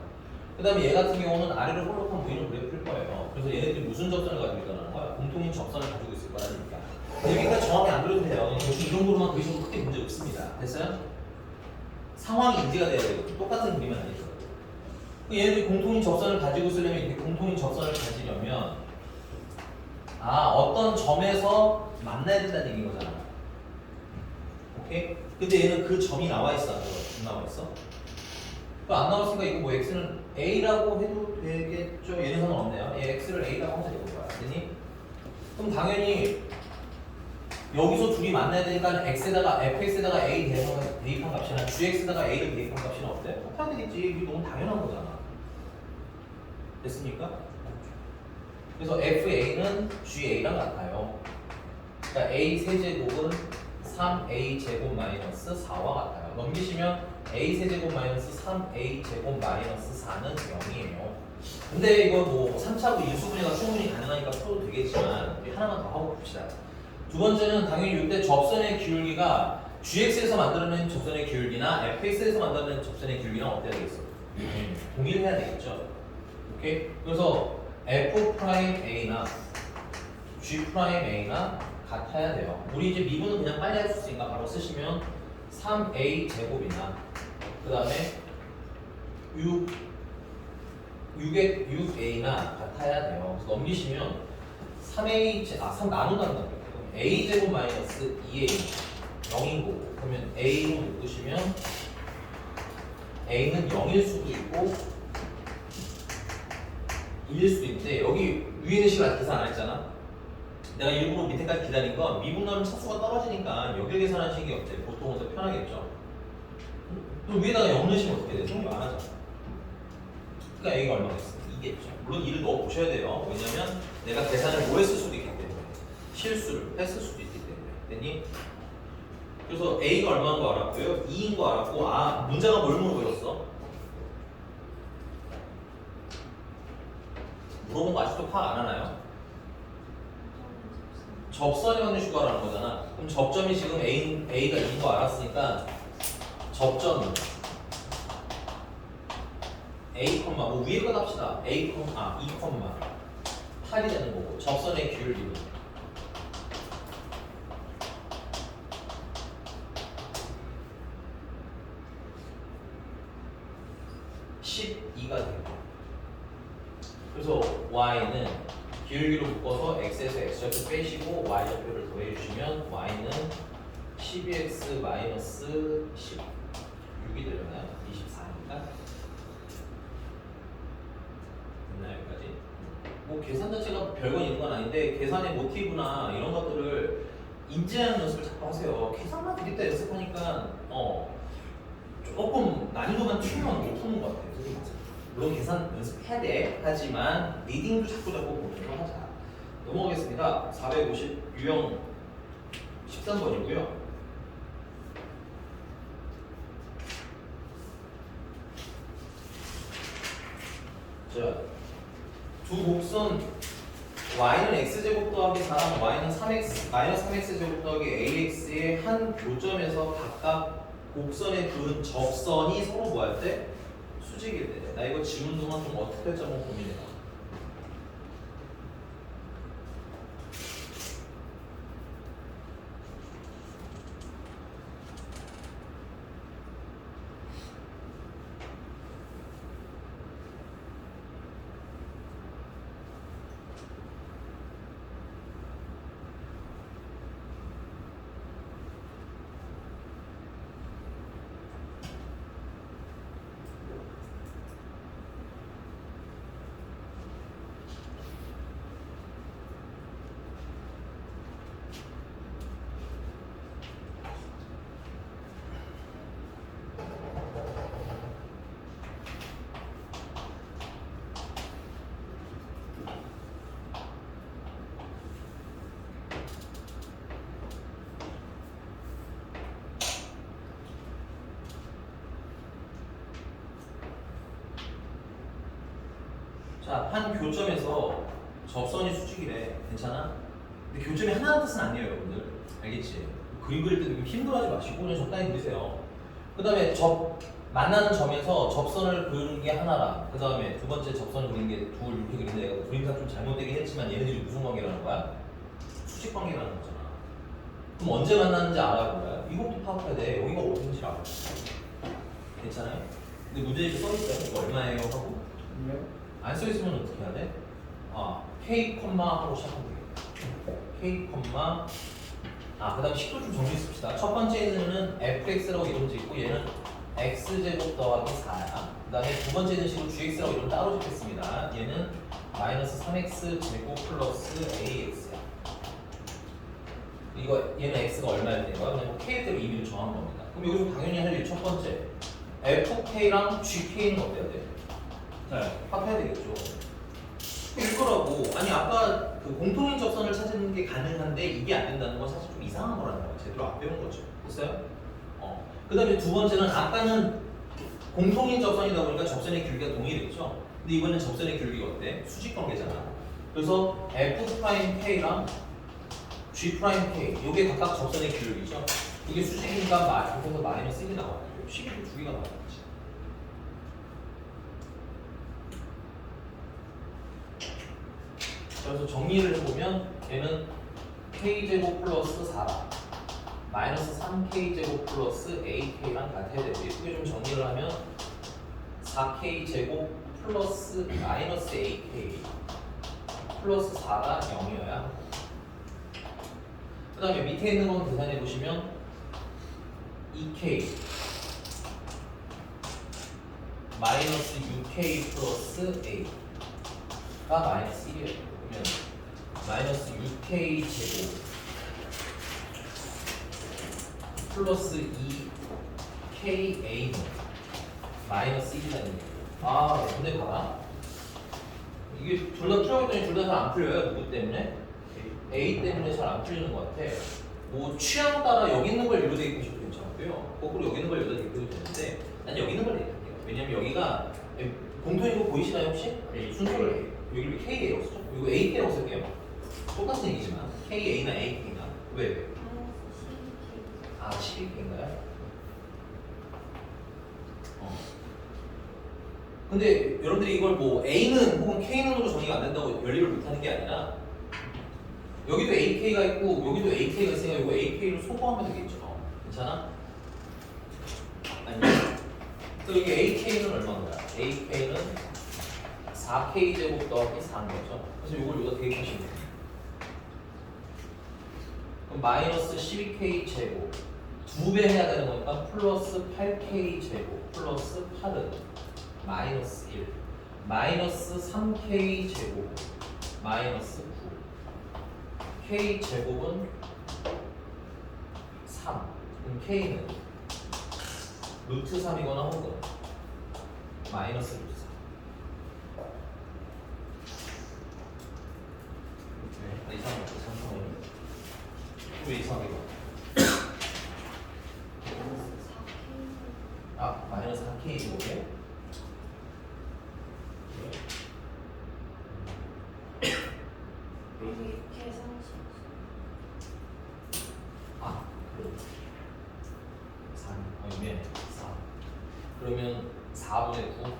그 다음에 얘 같은 경우는 아래로 볼록한 보이는 그래프일 거예요. 그래서 얘네들이 무슨 접선을 가지고 있다는 거야? 공통인 접선을 가지고 있을 거라니까. 여기까지 정확히 안 그려도 돼요. 대충 이 정도로만 그리셔도 크게 문제 없습니다. 됐어요? 상황이 인지가 돼야 되고 똑같은 그림은 아니죠. 얘네들이 공통인 접선을 가지고 있으려면 이렇게 공통인 접선을 가지려면 어떤 점에서 만나야 된다는 얘기인 거잖아. 오케이? 근데 얘는 그 점이 나와 있어, 안 나와 있어? 안 나왔으니까 이거 뭐 x는 a라고 해도 되겠죠? 얘는 상관없네요. 얘 x를 a라고 하면 되는 거야. 됐니? 그럼 당연히 여기서 둘이 만나야 되니까 x에다가 fx에다가 a 대입한 값이나 gx에다가 a를 대입한 값이나 어때? 똑같아야 되겠지. 이게 너무 당연한 거잖아. 됐습니까? 그래서 fa는 ga랑 같아요. 그러니까 a 세제곱은 3a 제곱 마이너스 4와 같아요. 넘기시면 a 세제곱 마이너스 3a 제곱 마이너스 4는 0이에요. 근데 이거 뭐 3차로 인수분해가 충분히 가능하니까 풀어도 되겠지만 우리 하나만 더 하고 봅시다. 두 번째는 당연히 이때 접선의 기울기가 gx에서 만들어낸 접선의 기울기나 fx에서 만들어낸 접선의 기울기랑 어때야 되겠어? 동일해야 되겠죠. 오케이? 그래서 f'a나 g'a나 같아야 돼요. 우리 이제 미분은 그냥 빨리 할 수 있으니까 바로 쓰시면 3a 제곱이나 그 다음에 6a나 같아야 돼요. 그래서 넘기시면 3 나눈다는 거예요. a 제곱 마이너스 2a 0인 거고 그러면 a로 묶으시면 a는 0일 수도 있고 1일 수도 있는데 여기 위에 있는 식을 아직 계산 안 했잖아. 내가 일부러 밑에까지 기다린 건 미분하면 차수가 떨어지니까 여기를 계산하는 식이 어때? 보통은 더 편하겠죠. 또 위에다가 0 넣으시면 어떻게 돼? 성이 많아져. 그러니까 A가 얼마겠어? 2겠죠. 물론 2를 넣어 보셔야 돼요. 왜냐면 내가 계산을 뭐 했을 수도 있기 때문에 실수를 했을 수도 있기 때문에. 됐니? 그래서 A가 얼마인 거 알았고요. 2인 거 알았고 문제가 뭘 물어보였어? 물어본 거 아직도 파악 안 하나요? 접선이 확률 추가라는 거잖아. 그럼 접점이 지금 A가 2인 거 알았으니까 접점은 A, 뭐 위에 거 합시다. A, 2, 8이 되는 거고 접선의 기울기는 12가 되고 그래서 Y는 기울기로 묶어서 X에서 X좌표 빼시고 Y좌표를 더해주시면 Y는 12X 마이너스 16이 되려나요? 24입니다. 됐나요? 여기까지? 뭐 계산 자체가 별건 있는 건 아닌데 계산의 모티브나 이런 것들을 인지하는 연습을 자꾸 하세요. 계산만 되겠다 연습하니까 조금 난이도만 튀면 못 푸는 것 같아요. 물론 계산 연습해야 돼. 하지만 리딩도 자꾸 보면서 하자. 넘어가겠습니다. 450 유형 13번이고요. 자, 두 곡선 y는 x제곱 더하기 4랑 y는 3x 마이너스 3x제곱 더하기 ax의 한 교점에서 각각 곡선에 그은 접선이 서로 뭐 할 때? 수직일 때. 나 이거 지문 동안 좀 어떻게 할지 한번 고민해봐. 자, 한 교점에서 접선이 수직이래. 괜찮아? 근데 교점이 하나라는 뜻은 아니에요, 여러분들. 알겠지? 그림 그릴 때 힘들어하지 마시고 그냥 적당히 그리세요. 그 다음에 만나는 점에서 접선을 그리는 게 하나라. 그 다음에 두 번째 접선을 그리는 게 둘 이렇게 그리는데 내가 그림상 좀 잘못되긴 했지만 얘네들이 무슨 관계라는 거야? 수직 관계라는 거잖아. 그럼 언제 만나는지 알아볼까요? 이것도 파악해야 돼. 여기가 어딘지 알아. 괜찮아요? 근데 문제 이렇게 써있어요. 이거 얼마예요? 하고 안 써있으면 어떻게 해야 돼? K, 하고 시작하면 되겠다. K, 그 다음에 식도 좀 정리 씁시다. 첫 번째는 fx라고 이름 짓고 얘는 x제곱 더하기 4야. 그 다음에 두 번째는 식으로 gx라고 이름 따로 짓겠습니다. 얘는 마이너스 3x 제곱 플러스 ax야. 얘는 x가 얼마일 때가 그냥 k대로 임의로 정한 겁니다. 그럼 여기서 당연히 할 일 첫 번째 fk랑 gk는 어때야 돼? 합해야 되겠죠. 이거라고. 아니 아까 그 공통인 접선을 찾는 게 가능한데 이게 안 된다는 건 사실 좀 이상한 거라는 거야. 제대로 안 배운 거죠. 됐어요? 그 다음에 두 번째는 아까는 공통인 접선이다 보니까 접선의 길이가 동일했죠. 근데 이번엔 접선의 길이가 어때? 수직 관계잖아. 그래서 f'k랑 g'k 이게 각각 접선의 길이죠. 이게 수직이니까 그래서 마이너스 1이 나와요. 식이 두 개가 나와요. 그래서 정리를 해보면 얘는 k제곱 플러스 4라 마이너스 3k제곱 플러스 ak랑 같아야 되고 예쁘게 좀 정리를 하면 4k제곱 플러스 마이너스 ak 플러스 4가 0이어야 그 다음에 밑에 있는 건 계산해 보시면 2k 마이너스 6k 플러스 a가 마이너스 1이에요. 마이너스 6k 제곱 플러스 2ka는 마이너스 1이라는 얘기예요. 근데 봐라. 이게 둘 다 풀어봤더니 둘 다 잘 안 풀려요. 누구 때문에? A 때문에 잘 안 풀리는 것 같아. 뭐 취향 따라 여기 있는 걸 이로 대입하셔도 괜찮고요. 거꾸로 여기 있는 걸 여기다 대입해도 되는데 난 여기 있는 걸 대입할게요. 왜냐면 여기가 공통인 거 보이시나요 혹시? 순서를 여기 KA라고 쓰죠? 이거 AK라고 쓸게요. 똑같은 얘기지만 KA나 AK나 왜? 12K인가요? 근데 여러분들이 이걸 뭐 A는 혹은 K는으로 정의가 안 된다고 연립을 못하는 게 아니라 여기도 AK가 있고 여기도 AK가 있으니까 이거 AK를 소거하면 되겠죠. 괜찮아? 아니면 또 여기 AK는 얼마인 거야? AK는 4K 제곱 더하기 4인 거죠. 그래서 이걸 여기다 대입하시면 돼요. 그럼 마이너스 12K 제곱 2배 해야 되는 거니까 플러스 8K 제곱 플러스 8은 마이너스 1 마이너스 3K 제곱 마이너스 9 K 제곱은 3 그럼 K는 루트 3이거나 혹은 마이너스 루트 3 이상한 거 상상하면 왜 이상하게 봐? 마이너스 4K 제곱에 미안해 4 그러면 4분의 9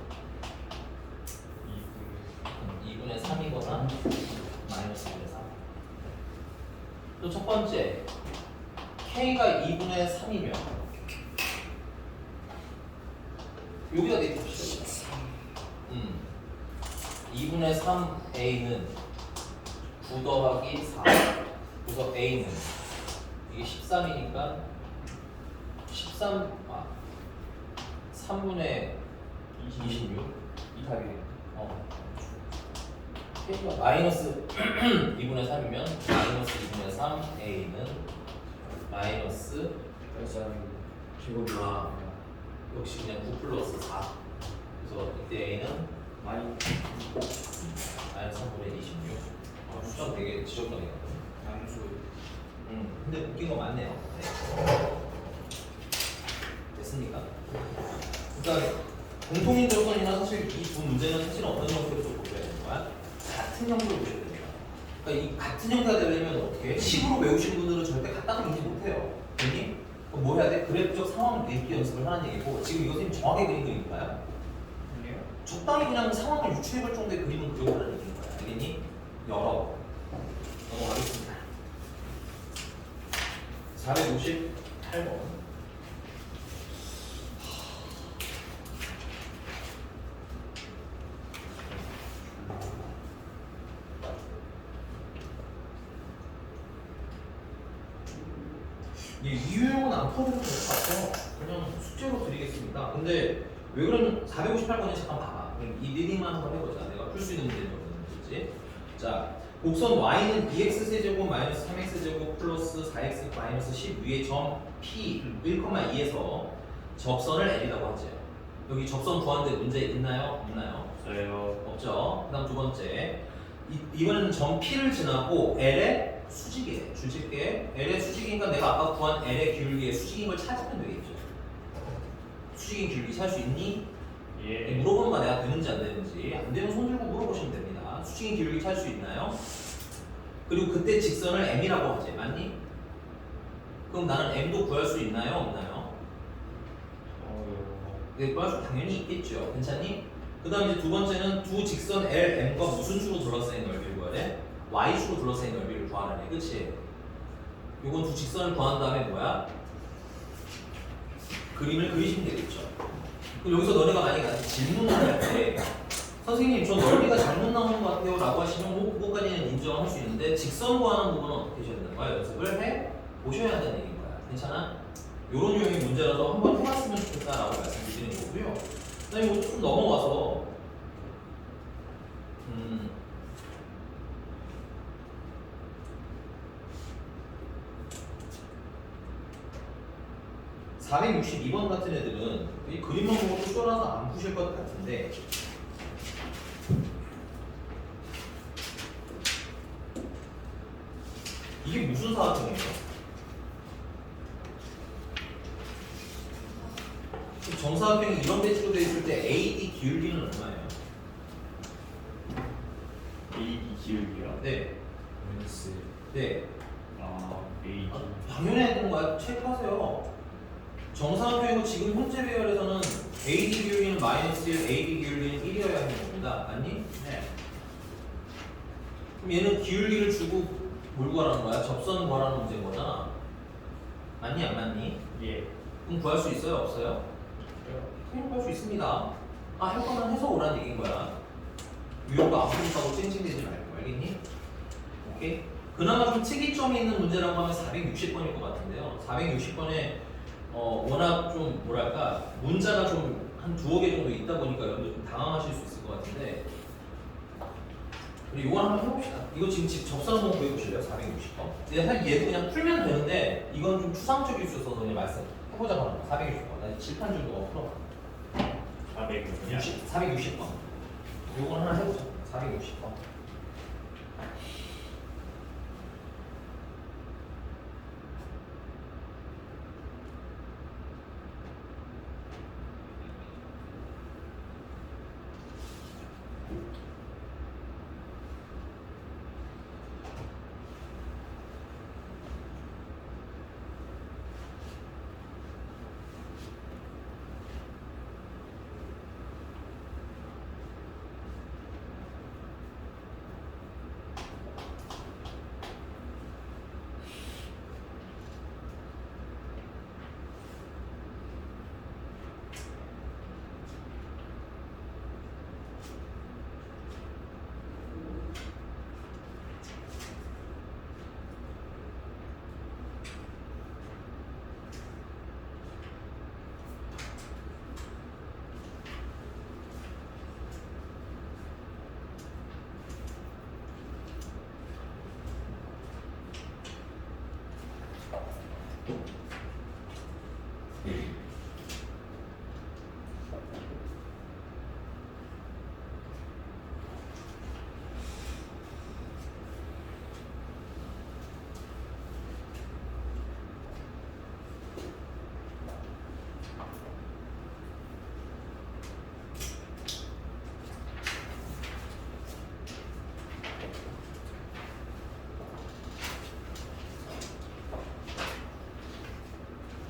2분의 3이거나 마이너스 2분의 3 또 첫 번째 K가 2분의 3이면 여기다 대입합시다 2분의 3A는 9 더하기 4 그래서 A는 이게 13이니까 3분의 26 이 답이 K가 마이너스 2분의 3이면 마이너스 2분의 3 A는 마이너스 기본이 역시 그냥 9 플러스 4 그래서 이때 A는 마이너스 3분의 26 숫자 되게 지적당이거든요. 양수. 근데 웃긴 거 맞네요. 됐습니까? 그러니까 공통인적선이나 사실 이 두 문제는 사실 어떤 형태로 좀 보셔야 되는 거야? 같은 형태로 보셔야 됩니다. 그러니까 이 같은 형태가 되려면 어떻게? 식으로 외우신 분들은 절대 같다고 인지 못해요. 괜히 뭐 해야 돼? 그래프적 상황 읽기 연습을 하는 얘기고 지금 이것은 정확하게 그린 그림인가요? 아니요. 적당히 그냥 상황을 유추해볼 정도의 그림을 그려보라는 얘기인 거야. 알겠니? 열어. 넘어가겠습니다. 458번. 이 유형은 안 풀어드릴 것 같아서 그냥 숙제로 드리겠습니다. 근데 왜 그러면 458번에 잠깐 봐봐. 이 리딩만 한번 해보자. 내가 풀 수 있는 문제는 없는지. 자, 곡선 y는 2x세제곱 마이너스 3x제곱 플러스 4x 마이너스 10 위에 점 P 1,2에서 접선을 L이라고 하죠. 여기 접선 구하는데 문제 있나요? 없나요? 없어요. 없죠. 그 다음 두 번째 이번에는 점 P를 지나고 L의 수직이에요. 줄칠게. L의 수직이니까 내가 아까 구한 L의 기울기의 수직인 걸 찾으면 되겠죠. 수직인 기울기 찾을 수 있니? 예. 물어보는 거 내가 되는지 안 되는지. 안 되면 손 들고 물어보시면 됩니다. 수직인 기울기 찾을 수 있나요? 그리고 그때 직선을 M이라고 하지. 맞니? 그럼 나는 M도 구할 수 있나요? 없나요? 네, 구할 수 당연히 있겠죠. 괜찮니? 그 다음 이제 두 번째는 두 직선 L, M과 무슨 수로 둘러싸인 넓이를 구하래? Y수로 둘러싸인 넓이를 구하라네. 그치? 요건 두 직선을 구한 다음에 뭐야? 그림을 그리시면 되겠죠. 그럼 여기서 너네가 만약에 질문을 할 때 선생님 저 넓이가 잘못 나오는 것 같아요 라고 하시면 뭐 그거까지는 인정할 수 있는데 직선 구하는 부분은 어떻게 하셔야 되는 거야? 연습을 해 보셔야 한다는 얘기인 거야. 괜찮아? 요런 유형의 문제라도 한번 해봤으면 좋겠다라고 말씀드리는 거고요. 그 다음에 이것도 좀 넘어가서 462번 같은 애들은 이 그림만 보고 또 쫄아서 안 푸실 것 같은데 이게 무슨 사각형이에요? 정사각형이 이런 배치로 되어 있을 때 AD 기울기는 얼마예요? AD 기울기요? 네. 마이너스 네. AD. 당연히 해야 되는 거야. 체크하세요. 정사각형이고 지금 현재 배열에서는 AD 기울기는 마이너스 1, AD 기울기는 1이어야 하는 겁니다. 맞니? 네. 그럼 얘는 기울기를 주고 뭘 구하라는 거야? 접선 구하라는 문제인 거잖아. 맞니? 안 맞니? 예. 그럼 구할 수 있어요? 없어요? 당연히 구할 수 있습니다. 아, 할 거면 해서 오라는 얘기인 거야. 위험도 안 풀린다고 찡찡대지 말고, 알겠니? 오케이? 그나마 좀 특이점이 있는 문제라고 하면 460번일 것 같은데요. 460번에 워낙 좀 뭐랄까 문자가 좀 한 두어 개 정도 있다 보니까 여러분들 좀 당황하실 수 있을 것 같은데 우리 이거 한번 해봅시다. 이거 지금 접선 한번 구해보실래요? 460번. 사실 얘도 그냥 풀면 되는데 이건 좀 추상적일 수 있어서 그냥 말씀해보자고 하는 거. 460번. 나 칠판 정도가 풀어봐. 460번. 이건 하나 해보자. 460번.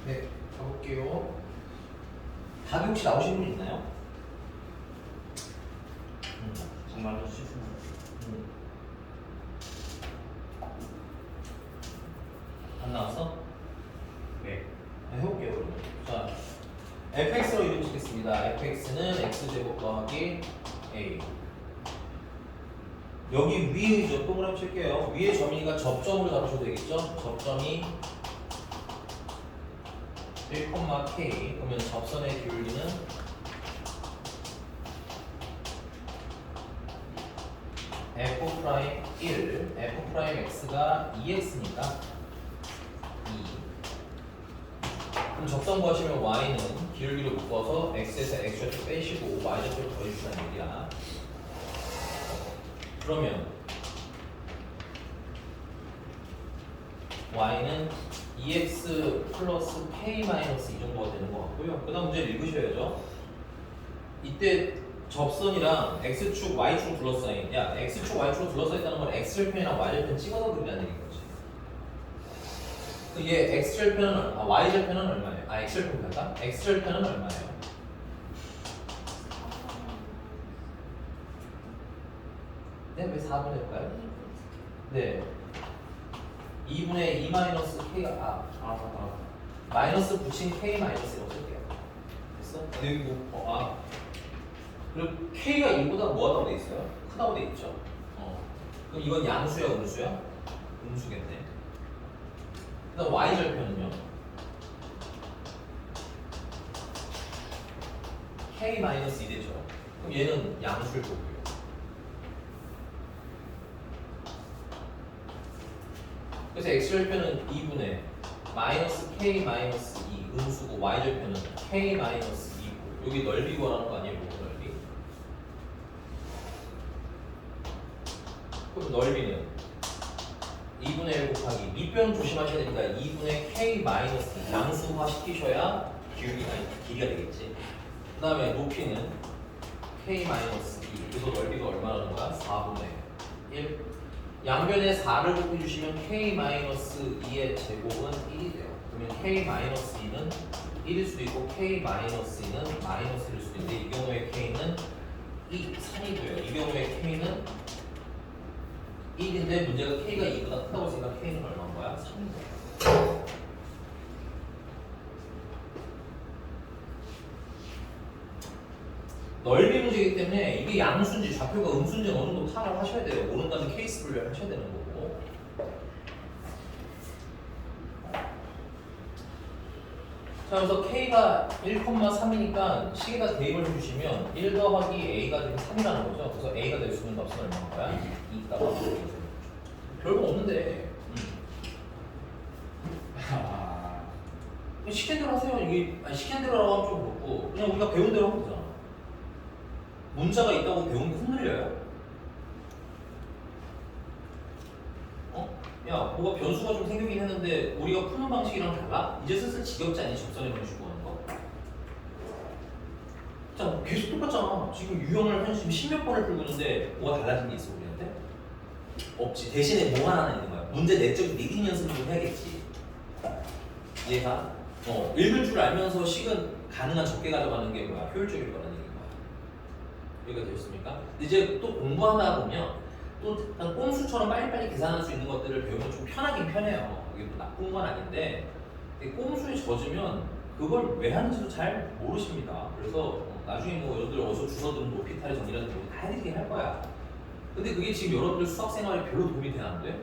네, 가볼게요. 답이 혹시 나오신 분 있나요? 정말로 쉬운. 안 나왔어? 네. 네, 해볼게요 그러면. 자, fx로 이름 짓겠습니다. fx는 x제곱 더하기 a. 여기 위의 점 동그라미 칠게요. 위의 점이니까 접점으로 잡으셔도 되겠죠? 접점이 1,k. 그러면 접선의 기울기는 f'1, f'x가 2x니까 2. 그럼 접선 구하시면 y는 기울기를 묶어서 x에서 x좌표 빼시고 y좌표를 더해주시는 얘기야. 그러면 y는 2x 플러스 k 마이너스 이 정도가 되는 것 같고요. 그 다음 문제를 읽으셔야죠. 이때 접선이랑 x축, y축 둘러싸인, 야 x축, y축 둘러싸있다는 건 x절편이랑 y절편 찍어서 그리라는 얘기인 거지. 얘 x절편은, y절편은 얼마예요? x절편 갈까? x절편은 얼마예요? 네, 왜 4분의 할까요? 네. 2분의 2 마이너스 k가 마이너스 붙인 k 마이너스라고 쓸게요. 됐어? 여기 뭐 그리고 k가 2보다 뭐하다고 돼 있어요? 크다고 돼 있죠. 그럼 이건 양수야, 음수야? 음수겠네. 그다음 y 절편은요? k 마이너스 2 되죠. 그럼 얘는 양수일 거고요. 그래서 x절편은 2분의 마이너스 k 마이너스 2 음수고 y절편은 k-2고 여기 넓이 구하라는 거 아니에요? 뭐 넓이? 그럼 넓이는 2분의 1 곱하기 밑변 조심하셔야 됩니다. 2분의 k 마이너스 양수화 시키셔야 길이가 되겠지. 그 다음에 높이는 k 마이너스 2. 그래서 넓이가 얼마라는 거야? 4분의 1. 양변에 4를 곱해주시면 k 마이너스 2의 제곱은 1이 돼요. 그러면 k 마이너스 2는 1일 수도 있고 k 마이너스 2는 마이너스일 수도 있는데 이 경우에 k는 3이 돼요. 이 경우에 k는 1인데 문제가 k가 2보다 크다고 했으니까 k는 얼마인 거야? 3인 거야. 넓이 문제이기 때문에 이게 양수인지 좌표가 음수인지 어느 정도 파악을 하셔야 돼요. 모른다면 케이스 분류를 하셔야 되는 거고. 자, 그래서 k가 1,3이니까 식에다 대입을 해주시면 1 더하기 a가 되면 3이라는 거죠. 그래서 a가 될 수 있는 값은 얼마인 거야? 2가 별거 없는데. 시킨 대로 하세요. 이게 시킨 대로라고 하면 좀 그렇고 그냥 우리가 배운 대로 하면 되잖아. 문자가 있다고 배운 게 흔들려요? 야, 뭐가 변수가 좀 생기긴 했는데 우리가 푸는 방식이랑 달라? 이제 슬슬 지겹지 않니? 접선의 방식으로 하는 거? 자, 계속 똑같잖아. 지금 유형을 한 지금 10몇 번을 풀고 있는데 뭐가 달라진 게 있어 우리한테? 없지. 대신에 뭐 하나 있는 거야. 문제 내적 리딩 연습을 좀 해야겠지. 얘가 읽을 줄 알면서 식은 가능한 적게 가져가는 게 뭐야? 효율적일 거라는 얘기인 거야. 여기가 되셨습니까? 이제 또 공부하다 보면 또 꼼수처럼 빨리빨리 계산할 수 있는 것들을 배우면 좀 편하긴 편해요. 이게 뭐 나쁜 건 아닌데 꼼수에 젖으면 그걸 왜 하는지도 잘 모르십니다. 그래서 나중에 뭐 여러분들 어디서 주워든 높이 탈의 정리라든 뭐 다 해드리긴 할 거야. 근데 그게 지금 여러분들 수학 생활에 별로 도움이 되나 안 돼?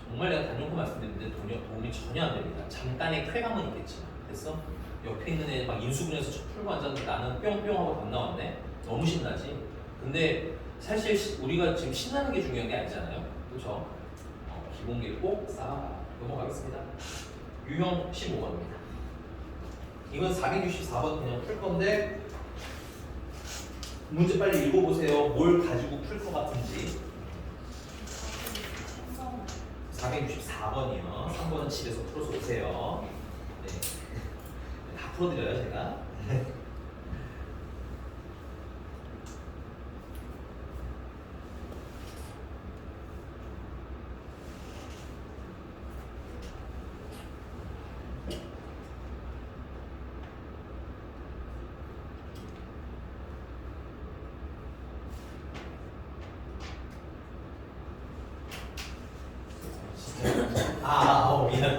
정말 내가 단연코 말씀드리는데 도움이 전혀 안 됩니다. 잠깐의 쾌감은 있겠지만 됐어? 옆에 있는 애 막 인수분해서 풀고 앉았는데 나는 뿅뿅 하고 답 나왔네? 너무 신나지? 근데 사실 우리가 지금 신나는 게 중요한 게 아니잖아요. 그렇죠? 기본기를 꼭 쌓아라. 넘어가겠습니다. 유형 15번입니다. 이건 464번 그냥 풀 건데 문제 빨리 읽어보세요. 뭘 가지고 풀 것 같은지. 464번이요. 3번은 집에서 풀어서 오세요. 네. 다 풀어드려요, 제가.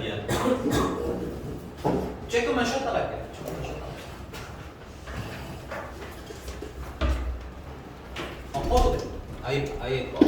미안. 조금만 쉬었다 갈게요. 조금만 쉬었다. 꺼도 돼. 아예 꺼.